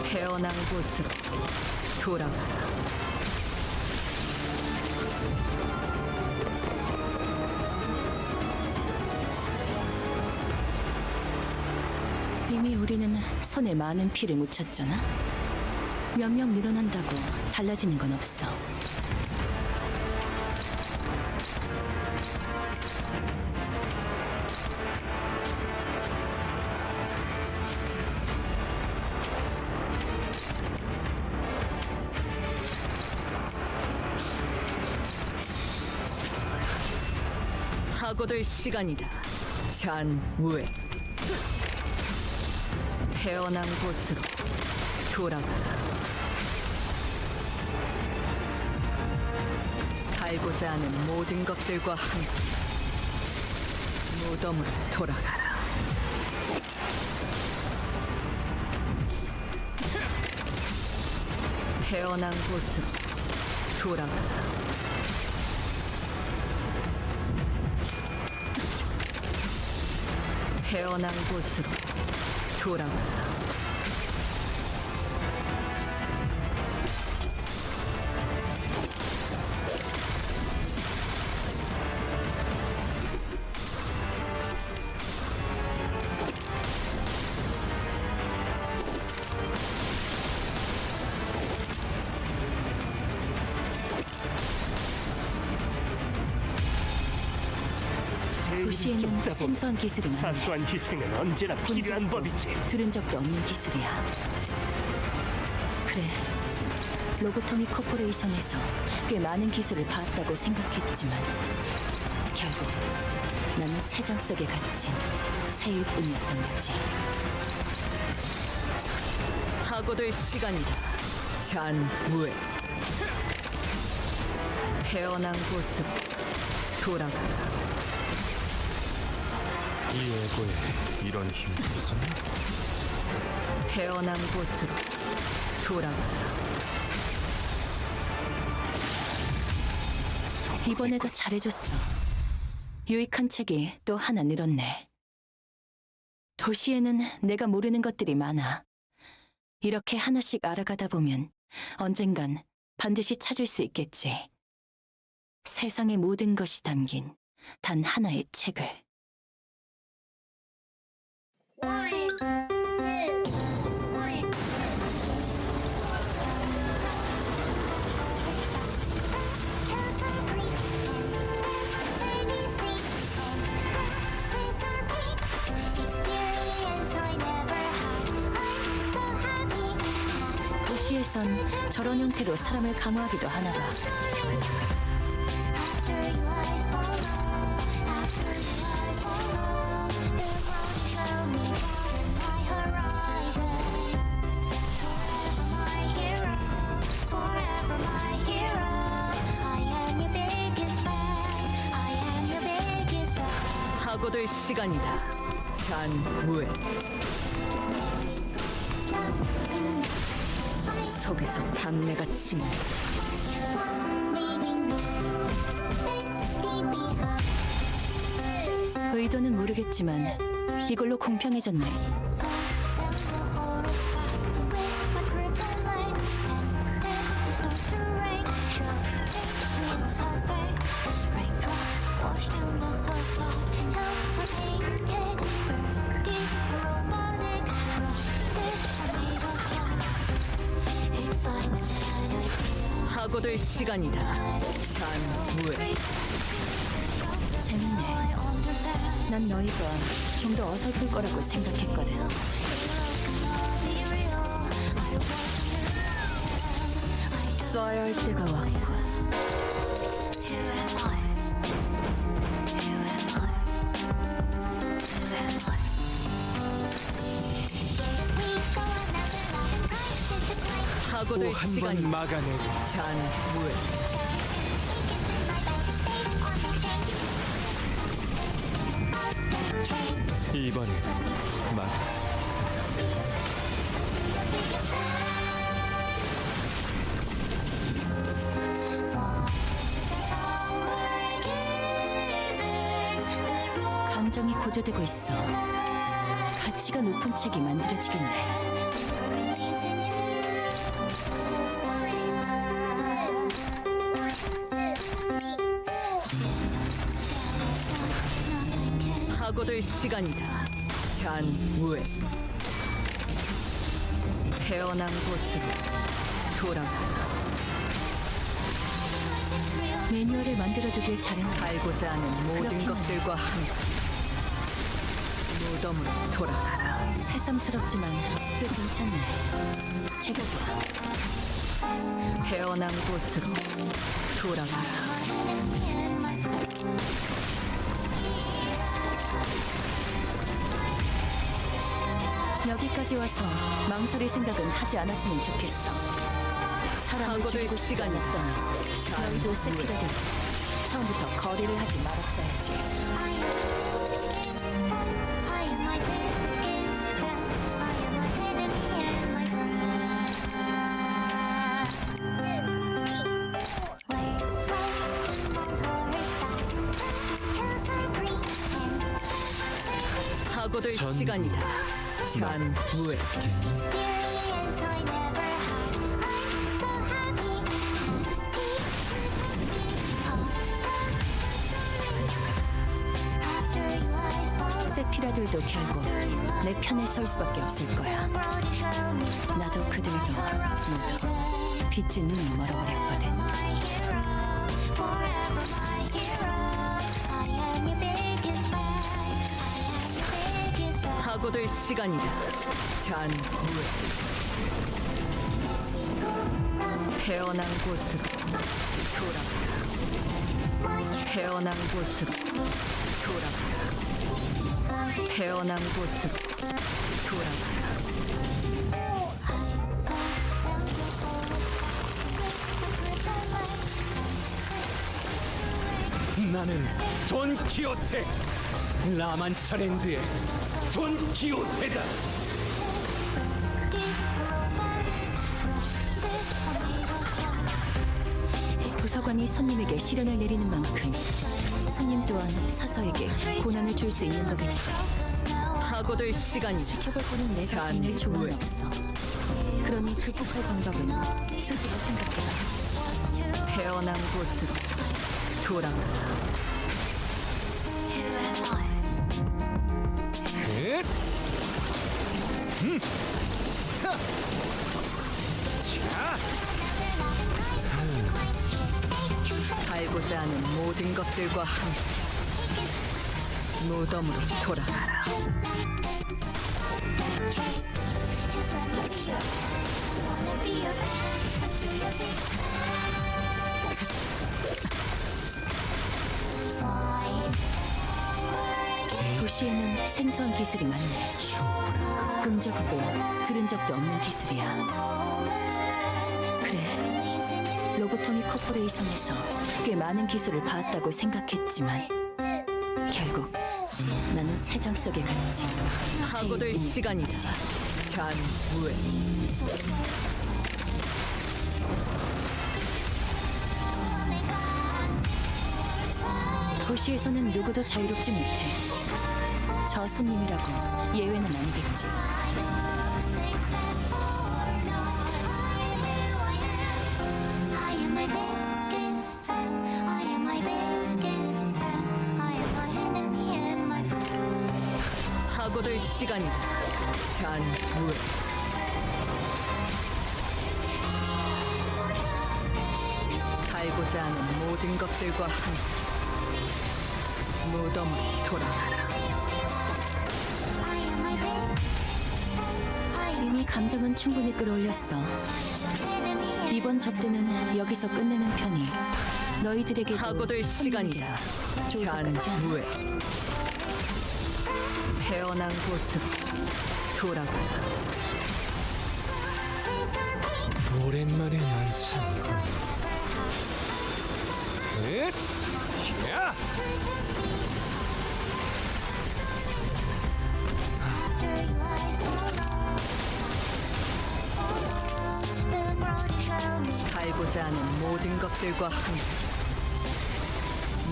태어난 곳으로 돌아가라. 이미 우리는 손에 많은 피를 묻혔잖아. 몇 명 늘어난다고 달라지는 건 없어. 하고들 시간이다. 잔우에 태어난 곳으로 돌아가라. 살고자 하는 모든 것들과 함께 무덤으로 돌아가라. 태어난 곳으로 돌아가라. 태어난 곳으로 돌아가라. 도시에는 생소한 기술이 많네. 사소한 희생은 언제나 본 필요한 적도 법이지. 들은 적도 없는 기술이야. 그래. 로보토미 코퍼레이션에서 꽤 많은 기술을 봤다고 생각했지만 결국 나는 세정 속에 갇힌 새일 뿐이었던 거지. 하고들 시간이다. 잔우에 태어난 곳으로 돌아가라. 이 애고에 이런 힘이 있었나? 태어난 곳으로 돌아가라. 이번에도 잘해줬어. 유익한 책이 또 하나 늘었네. 도시에는 내가 모르는 것들이 많아. 이렇게 하나씩 알아가다 보면 언젠간 반드시 찾을 수 있겠지. 세상의 모든 것이 담긴 단 하나의 책을. One, two, one. 도시에선 저런 형태로 사람을 강화하기도 하나 봐. After you I follow, after you I follow, the road 사고될 시간이다. 잔무에 속에서 단내가 치면 의도는 모르겠지만 이걸로 공평해졌네. 사고될 시간이다. 잔무에 재밌네. 난 너희가 좀 더 어설플 거라고 생각했거든. 쏴야 할 때가 왔군. 사고될 또 한 번 시간이다. 막아내고 잔무에 이번엔 막을 수 감정이 고조되고 있어. 가치가 높은 책이 만들어지겠네. 사고될 시간이다. 잔무에 태어난 곳으로 돌아가. 매뉴얼을 만들어두길 잘했네. 살고자 하는 모든 그렇긴 것들과 함께 무덤으로 돌아가라. 새삼스럽지만 꽤 괜찮네. 제법이야. 태어난 곳으로 돌아가라. 여기까지 와서 망설일 생각은 하지 않았으면 좋겠어. 사람을 사고될 죽이고 싶지 시간이다. 않았다면 너희도 세키라도 처음부터 거리를 하지 말았어야지. 사고될 시간이다. 잔무에 세피라들도 결국 내 편에 설 수밖에 없을 거야. 나도 그들도 모두 빛의 눈이 멀어버렸거든. 사고될 시간이다. 잔무에 태어난 곳으로 돌아가라. 태어난 곳으로 돌아가라. 태어난 곳으로 돌아가라. 나는 돈 키호테 라만차랜드의 돈 키호테다. 부서관이 손님에게 시련을 내리는 만큼 손님 또한 사서에게 고난을 줄 수 있는 거겠지. 사고될 시간이다. 지켜볼 뿐인 내가 잔 괜히 좋은 후회. 없어. 그러니 극복할 방법은 스스로 생각해봐. 태어난 곳으로 돌아가라. 살고자 하는 모든 것들과 함께 무덤으로 돌아가라. 도시에는 생소한 기술이 많네. 본 적도 들은 적도 없는 기술이야. 그래, 로보토미 코퍼레이션에서 꽤 많은 기술을 봐왔다고 생각했지만 결국 나는 세정 속에 갇힌 파고들 새의 시간이다. 잔후회. 도시에서는 누구도 자유롭지 못해. 저 손님이라고 예외는 아니겠지. I am my biggest fan. I am my biggest fan. I am my enemy and my friend. 파고들 시간이다. 잔후회. 살고자 하는 모든 것들과 함께 무덤으로 돌아가라. I am my biggest fan. I am 이미 감정은 충분히 끌어올렸어. my enemy and 이번 접대는 여기서 끝내는 편이 너희들에게도 파고들 시간이다. 좋을 것 같지 않아? 잔후회. 태어난 곳으로 돌아가라. 오랜만에 만찬. 넷, 야! after you I follow. The road you show me. 살고자 하는 모든 것들과 함께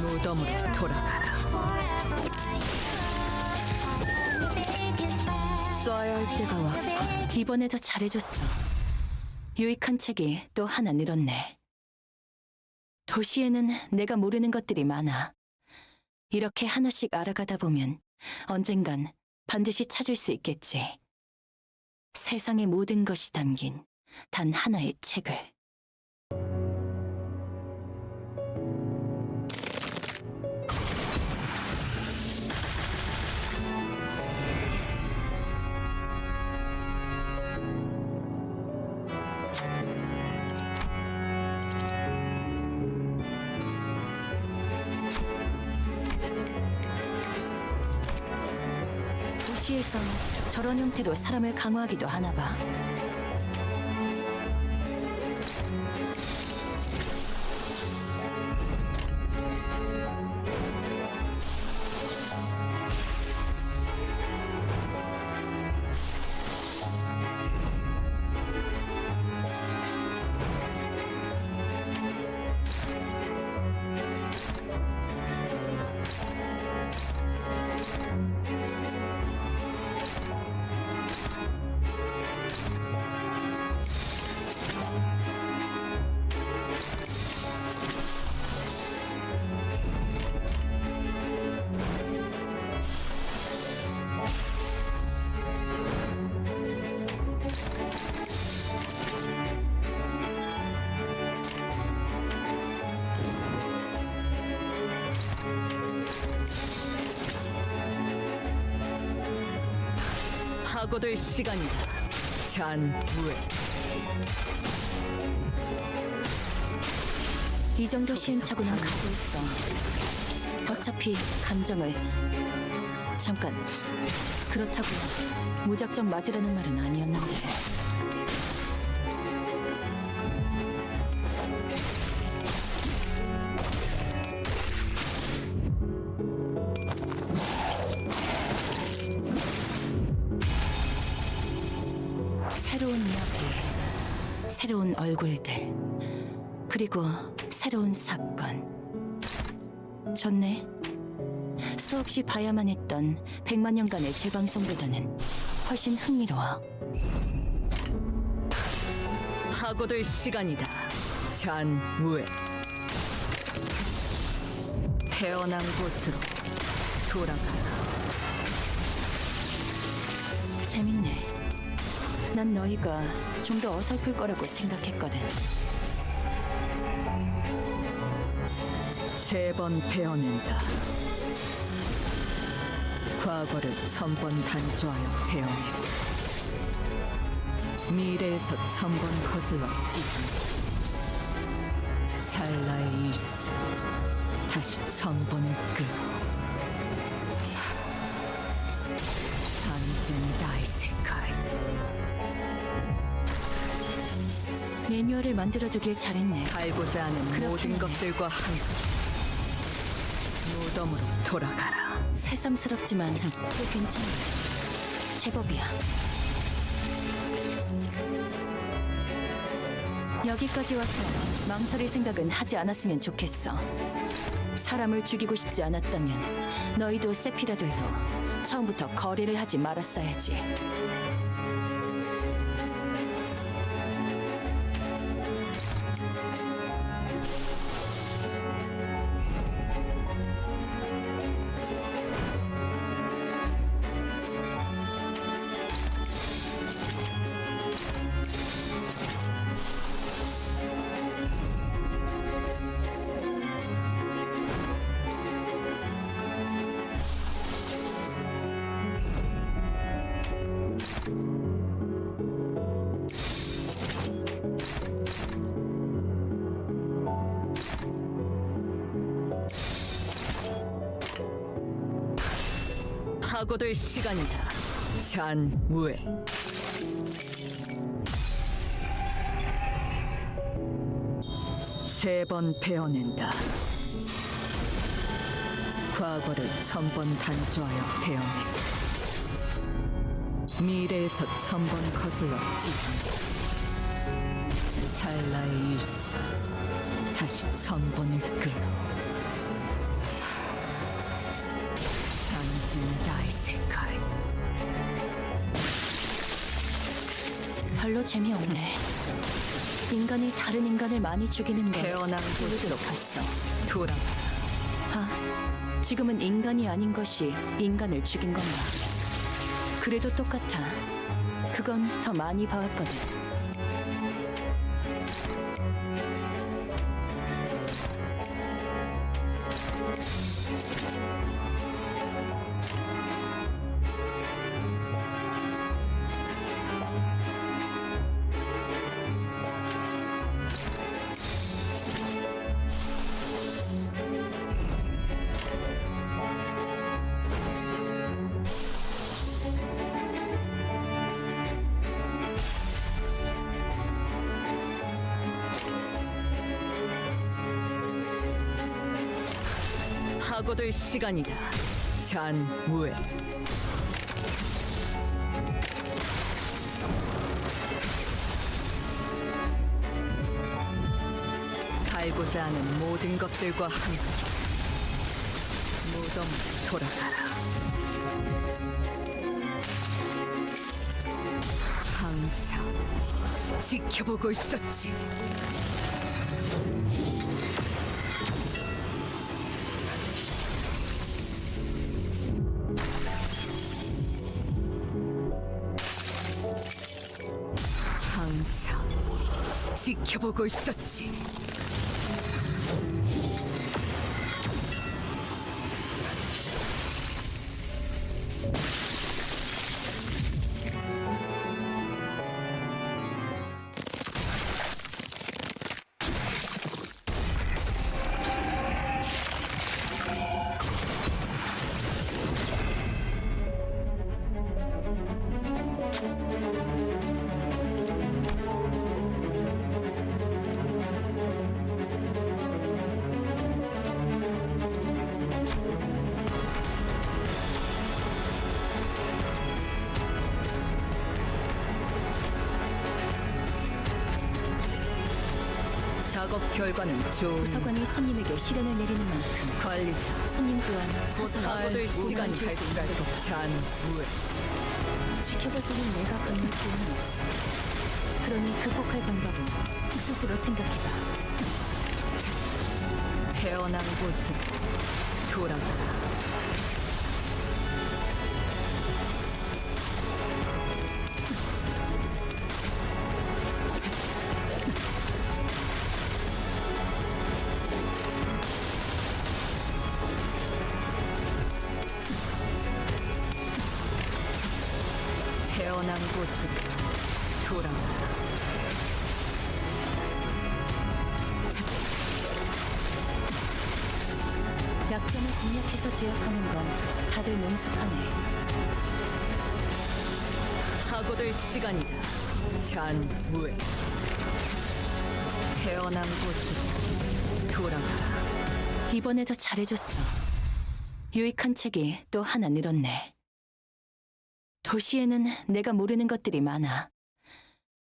무덤으로 돌아가라. Forever my hero. I am your biggest fan. 쏴야 할 때가 왔고 이번에도 잘해줬어. 유익한 책이 또 하나 늘었네. 도시에는 내가 모르는 것들이 많아. 이렇게 하나씩 알아가다 보면 언젠간 반드시 찾을 수 있겠지. 세상의 모든 것이 담긴 단 하나의 책을. 도시에서 저런 형태로 사람을 강화하기도 하나 봐. 파고들 시간이다. 잔후회. 이 정도 시행착오는 가고 있어. 어차피 감정을 잠깐 그렇다고 무작정 맞으라는 말은 아니었는데. 새로운 이야기, 새로운 얼굴들, 그리고 새로운 사건. 좋네. 수없이 봐야만 했던 100만 년간의 재방송보다는 훨씬 흥미로워. 파고들 시간이다. 잔후회. 태어난 곳으로 돌아가라. 재밌네. 난 너희가 좀 더 어설플 거라고 생각했거든. 3번 베어낸다. 과거를 1000번 단조하여 베어내고 미래에서 1000번 거슬러 찢은 찰나의 일수 다시 1000번을 끄고 산zen 다이 세카이. 매뉴얼을 만들어두길 잘했네. 살고자 하는 모든 그렇겠네. 것들과 함께 무덤으로 돌아가라. 새삼스럽지만 꽤 괜찮아. 제법이야. 여기까지 와서 망설일 생각은 하지 않았으면 좋겠어. 사람을 죽이고 싶지 않았다면 너희도 세피라들도 처음부터 거래를 하지 말았어야지. 파고들 시간이다. 잔우에. 세 번 베어낸다. 과거를 1000번 단조하여 베어내고 미래에서 1000번 거슬러 찢은다. 찰나의 일수 다시 1000번을 끊어 단진다의 색깔. 별로 재미없네. 인간이 다른 인간을 많이 죽이는 걸 태어난 제대로 봤어. 돌아. 아, 지금은 인간이 아닌 것이 인간을 죽인 건가? 그래도 똑같아. 그건 더 많이 봐왔거든. 파고들 시간이다. 잔우에. 살고자 하는 모든 것들과 함께 무덤 돌아가라. 항상 지켜보고 있었지. 항상 지켜보고 있었지. 작업 결과는 좋은. 도서관이 손님에게 시련을 내리는 만큼 관리자. 손님 또한 곧 사상을 파고들 시간이 우만줄 수 갈 있도록 잔우에. 지켜볼 때는 내가 건널 필요는 없어. 그러니 극복할 방법은 스스로 생각해봐. 태어난 곳으로 돌아가라. 태어난 곳으로 돌아가라. 약점을 공략해서 제압하는 건 다들 능숙하네. 파고들 시간이다. 잔우에. 태어난 곳으로 돌아가라. 이번에도 잘해줬어. 유익한 책이 또 하나 늘었네. 도시에는 내가 모르는 것들이 많아.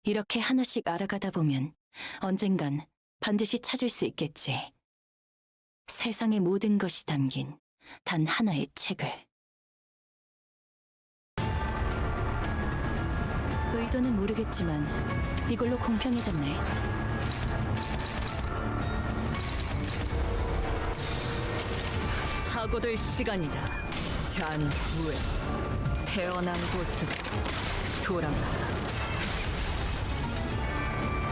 이렇게 하나씩 알아가다 보면 언젠간 반드시 찾을 수 있겠지. 세상의 모든 것이 담긴 단 하나의 책을. 의도는 모르겠지만 이걸로 공평해졌네. 하고들 시간이다. 잔후에 태어난 곳으로 돌아가라.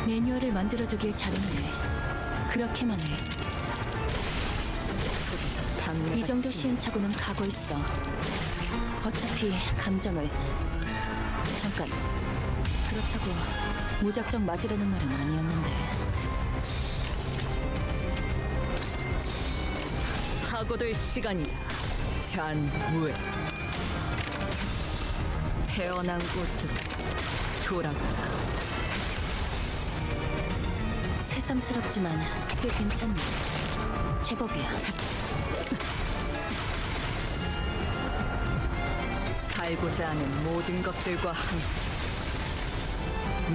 매뉴얼을 만들어두길 잘했네. 그렇게만 해. 속에서 당내가 이 정도 치- 시행착오는 가고 있어. 어차피 감정을 잠깐. 그렇다고 무작정 맞으려는 말은 아니었는데. 하고들 시간이다. 잔후에 태어난 곳으로 돌아가라. 새삼스럽지만 꽤 괜찮네. 제법이야. 살고자 하는 모든 것들과 함께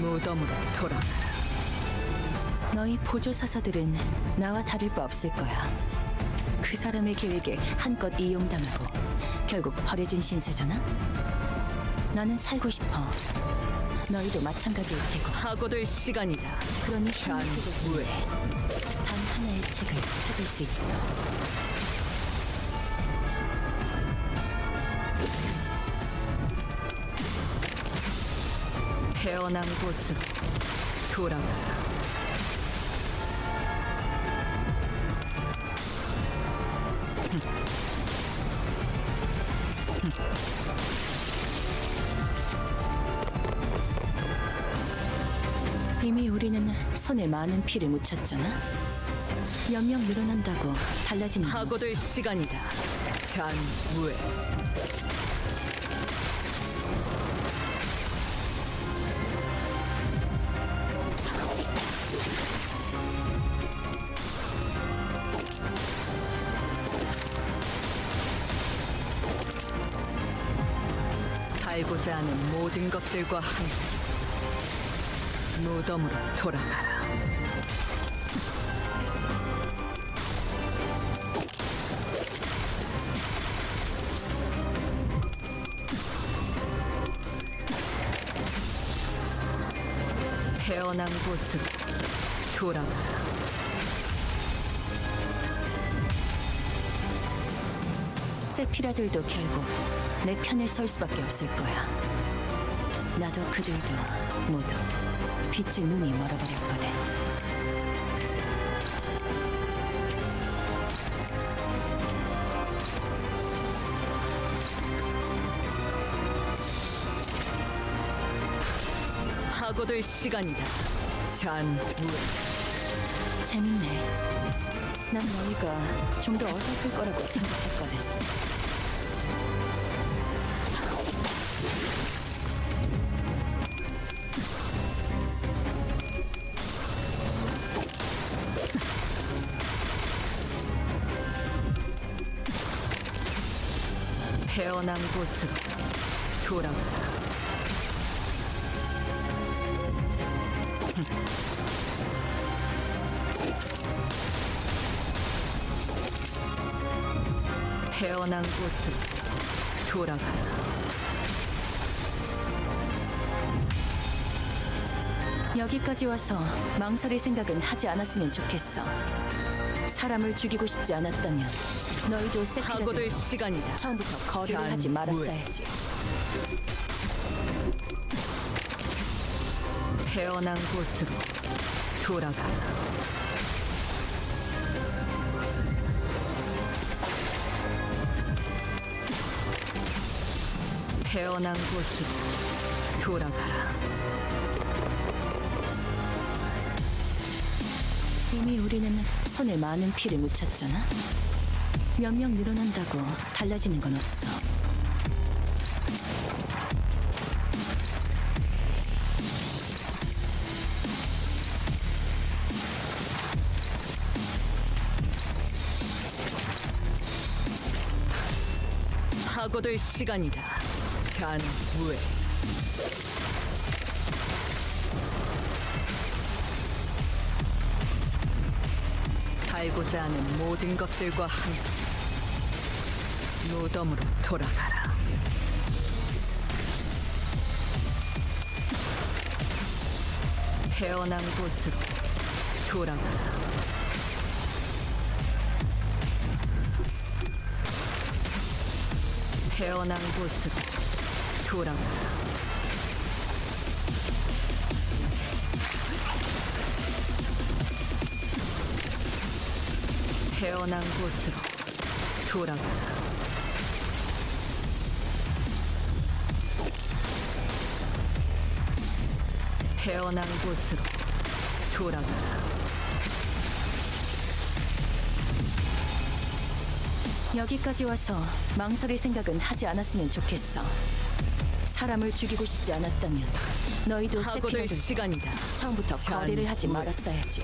무덤으로 돌아가라. 너희 보조사서들은 나와 다를 바 없을 거야. 그 사람의 계획에 한껏 이용당하고 결국 버려진 신세잖아? 나는 살고 싶어. 너희도 마찬가지일 테고. 하고들 시간이다. 그러니 잔후에 단 하나의 책을 찾을 수 있도록. 태어난 곳으로 돌아가라. 이미 우리는 손에 많은 피를 묻혔잖아? 몇 명 늘어난다고 달라지는 건 하고들 시간이다. 잔후에 살고자 하는 모든 것들과 함께 무덤으로 돌아가라. 태어난 곳으로 돌아가라. 세피라들도 결국 내 편에 설 수밖에 없을 거야. 나도 그들도 모두 빛의 눈이 멀어버렸거든. 하고들 시간이다. 잔후에 재밌네. 난 너희가 좀 더 어설플 거라고 생각했거든. 태어난 곳으로 돌아가라. 태어난 곳으로 돌아가라. 여기까지 와서 망설일 생각은 하지 않았으면 좋겠어. 사람을 죽이고 싶지 않았다면 너희도 세피라들 하고들 시간이다. 처음부터 거래를 하지 잔 말았어야지. 태어난 곳으로 돌아가라. 태어난 곳으로 돌아가라. 이미 우리는 손에 많은 피를 묻혔잖아. 몇 명 늘어난다고 달라지는 건 없어. 하고들 시간이다. 잔후회. 살고자 하는 모든 것들과 함께 무덤으로 돌아가라. 태어난 곳으로 돌아가라. 태어난 곳으로 돌아가라. 태어난 곳으로 돌아가라. 태어난 곳으로 돌아가라. 여기까지 와서 망설일 생각은 하지 않았으면 좋겠어. 사람을 죽이고 싶지 않았다면 너희도 하고들 세피로를 시간이다. 처음부터 거래를 하지 잔후회. 말았어야지.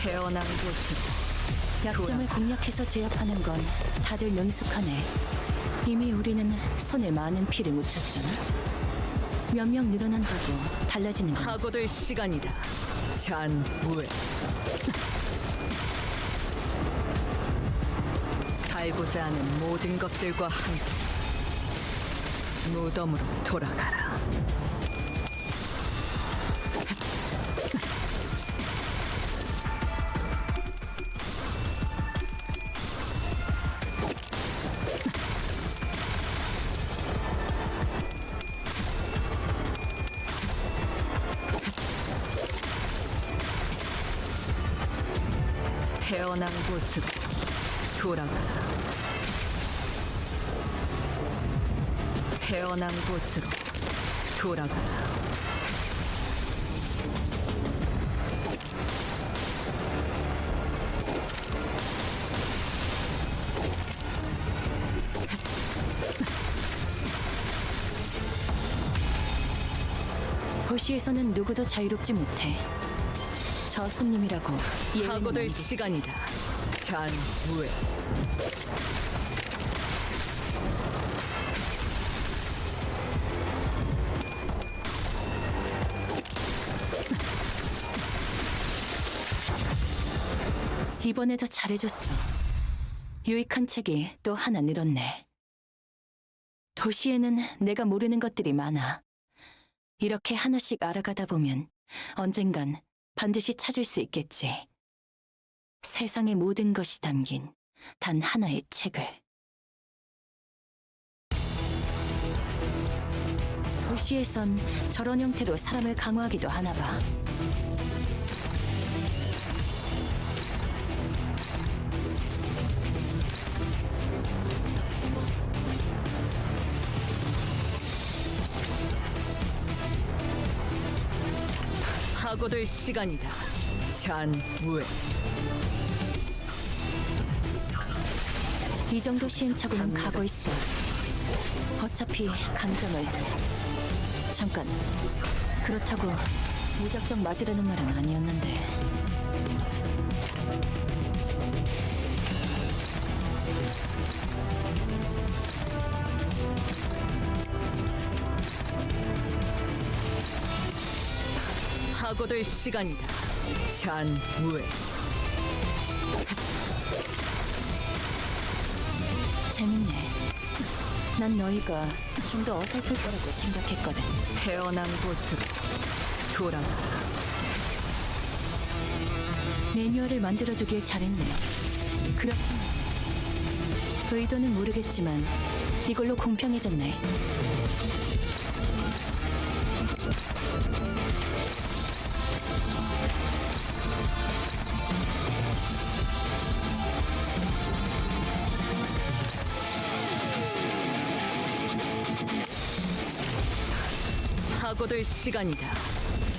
태어난 곳으로 약점을 공략해서 제압하는 건 다들 능숙하네. 이미 우리는 손에 많은 피를 묻혔잖아. 몇 명 늘어난다고 달라지는 건 없어. 하고들 시간이다. 잔후회. 살고자 하는 모든 것들과 함께 무덤으로 돌아가라. 태어난 곳으로 돌아가라. 태어난 곳으로 돌아가라. 도시에서는 누구도 자유롭지 못해. 저 손님이라고 예외는 하고들 아니겠지. 시간이다. 잔후회. 이번에도 잘해줬어. 유익한 책이 또 하나 늘었네. 도시에는 내가 모르는 것들이 많아. 이렇게 하나씩 알아가다 보면 언젠간 반드시 찾을 수 있겠지. 세상의 모든 것이 담긴 단 하나의 책을. 도시에선 저런 형태로 사람을 강화하기도 하나 봐. 하고들 시간이다. 잔후회. 이 정도 시행착오는 가고 있어. 어차피 감정을 잠깐. 그렇다고 무작정 맞으라는 말은 아니었는데. 하고들 시간이다. 잔후회. 재밌네. 난 너희가 좀 더 어설플 거라고 생각했거든. 태어난 곳으로 돌아가라. 매뉴얼을 만들어두길 잘했네. 그렇군. 의도는 모르겠지만 이걸로 공평해졌네. 하고들 시간이다.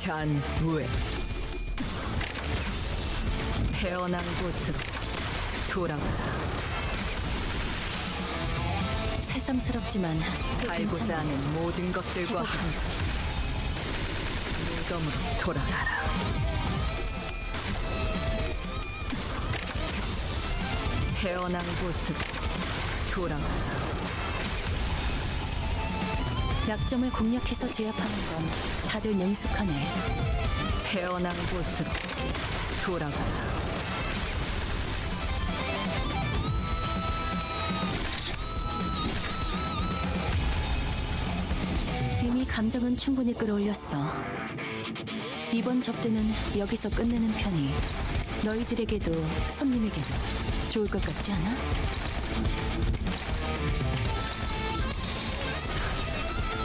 잔후회. 태어난 곳으로 돌아가라. 새삼스럽지만 살고자 괜찮네. 하는 모든 것들과 제법 함께 무덤으로 돌아가라. 태어난 곳으로 돌아가라. 약점을 공략해서 제압하는 건 다들 능숙하네. 태어난 곳으로 돌아가라. 이미 감정은 충분히 끌어올렸어. 이번 접대는 여기서 끝내는 편이 너희들에게도 손님에게도 좋을 것 같지 않아?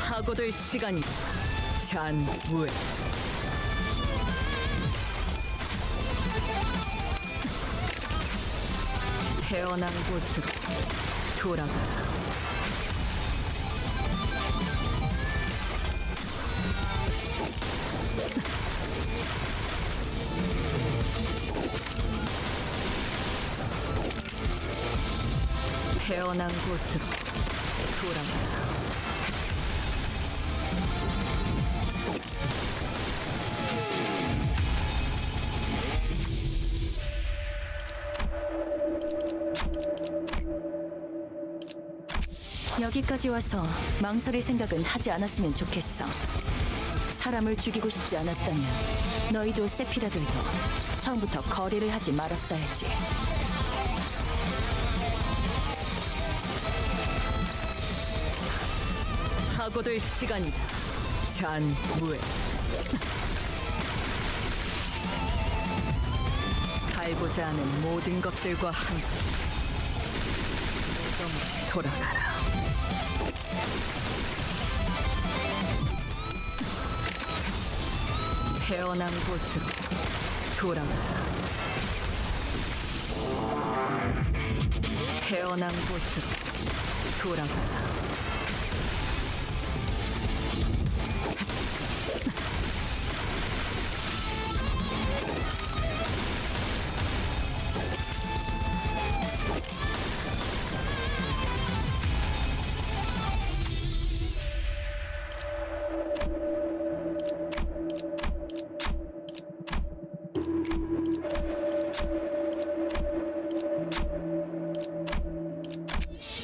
파고들 시간이다. 잔무에 태어난 곳으로 돌아가라. 태어난 곳으로 돌아가라. 여기까지 와서 망설일 생각은 하지 않았으면 좋겠어. 사람을 죽이고 싶지 않았다면 너희도 세피라들도 처음부터 거래를 하지 말았어야지. 파고들 시간이다. 잔무에 살고자 하는 모든 것들과 함께 무덤으로 돌아가라. 태어난 곳으로 돌아가라. 태어난 곳으로 돌아가라.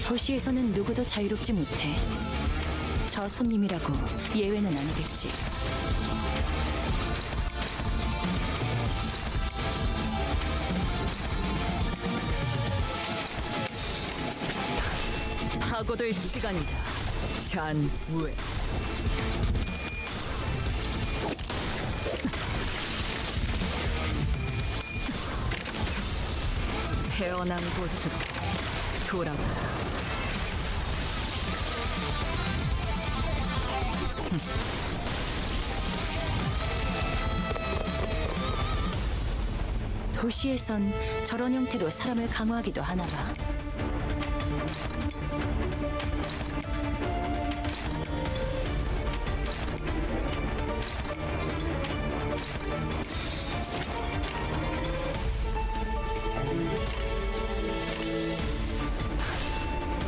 도시에서는 누구도 자유롭지 못해. 저 손님이라고 예외는 아니겠지. 파고들 시간이다. 잔무에 태어난 곳으로 돌아가라. 도시에선 저런 형태로 사람을 강화하기도 하나 봐.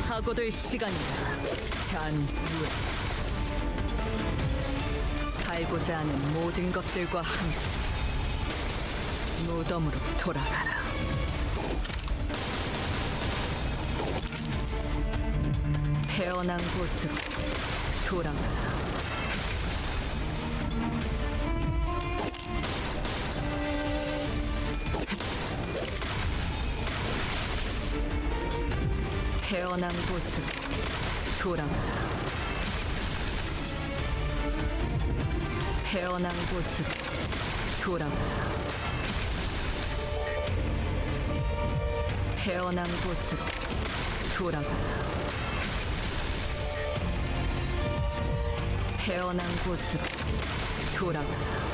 파고들 시간이다. 잔무에 살고자 하는 모든 것들과 함께 무덤으로 돌아가라. 태어난 곳으로 돌아가라. 태어난 곳으로 돌아가라. 태어난 곳으로 돌아가라. 태어난 곳으로 돌아가라. 태어난 곳으로 돌아가라.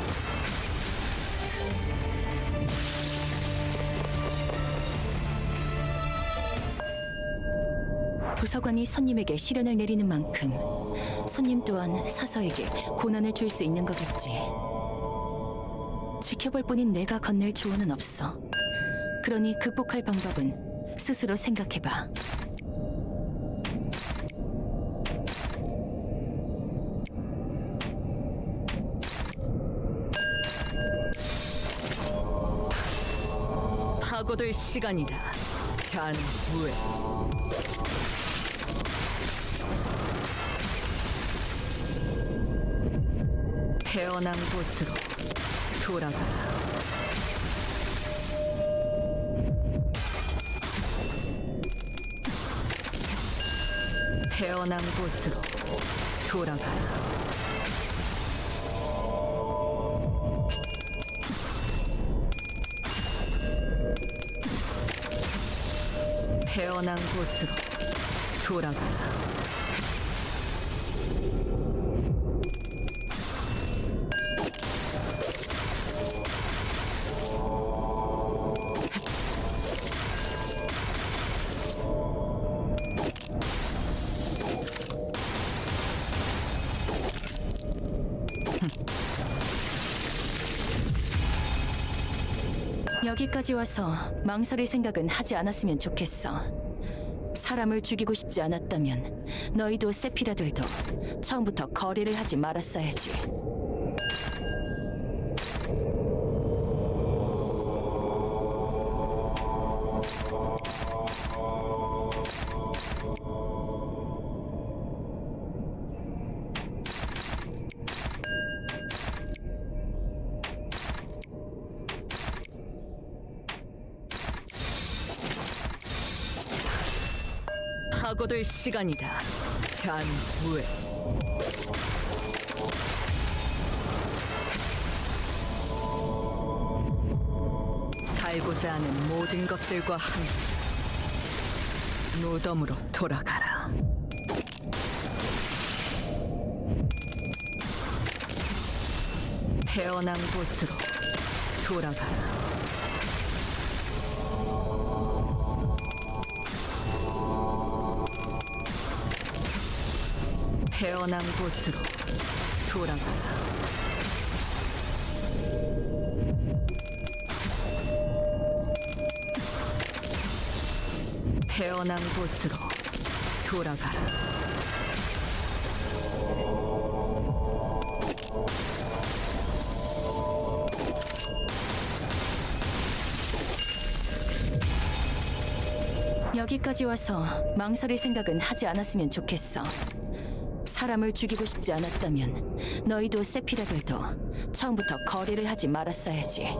부서관이 손님에게 시련을 내리는 만큼 손님 또한 사서에게 고난을 줄 수 있는 거겠지. 지켜볼 뿐인 내가 건넬 조언은 없어. 그러니 극복할 방법은 스스로 생각해봐. 파고들 시간이다. 잔후에 태어난 곳으로 돌아가라. 태어난 곳으로 돌아가라. 태어난 곳으로 돌아가라. 여기까지 와서 망설일 생각은 하지 않았으면 좋겠어. 사람을 죽이고 싶지 않았다면 너희도 세피라들도 처음부터 거래를 하지 말았어야지. 파고들 시간이다. 잔후에 살고자 하는 모든 것들과 함께 무덤으로 돌아가라. 태어난 곳으로 돌아가라. 태어난 곳으로 돌아가라. 태어난 곳으로 돌아가라. 여기까지 와서 망설일 생각은 하지 않았으면 좋겠어. 사람을 죽이고 싶지 않았다면 너희도 세피라들도 처음부터 거래를 하지 말았어야지.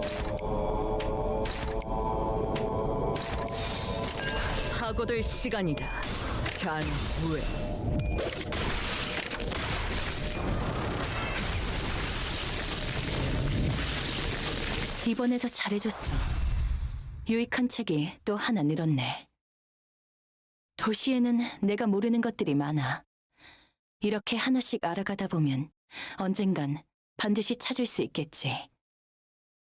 파고들 시간이다. 잔후에 이번에도 잘해줬어. 유익한 책이 또 하나 늘었네. 도시에는 내가 모르는 것들이 많아. 이렇게 하나씩 알아가다 보면 언젠간 반드시 찾을 수 있겠지.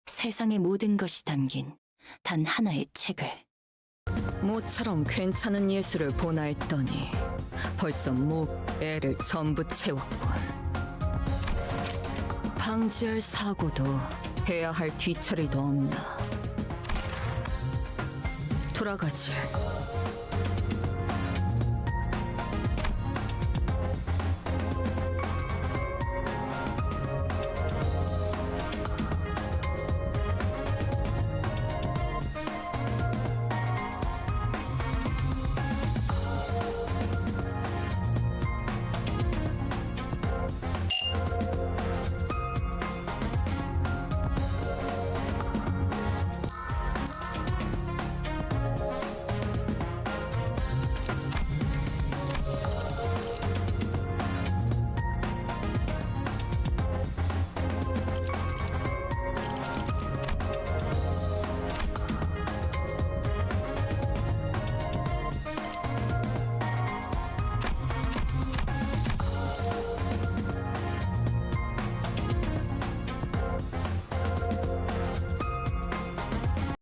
세상의 모든 것이 담긴 단 하나의 책을. 모처럼 괜찮은 예술을 보나 했더니 벌써 목, 애를 전부 채웠군. 방지할 사고도 해야 할 뒤처리도 없나. 돌아가지.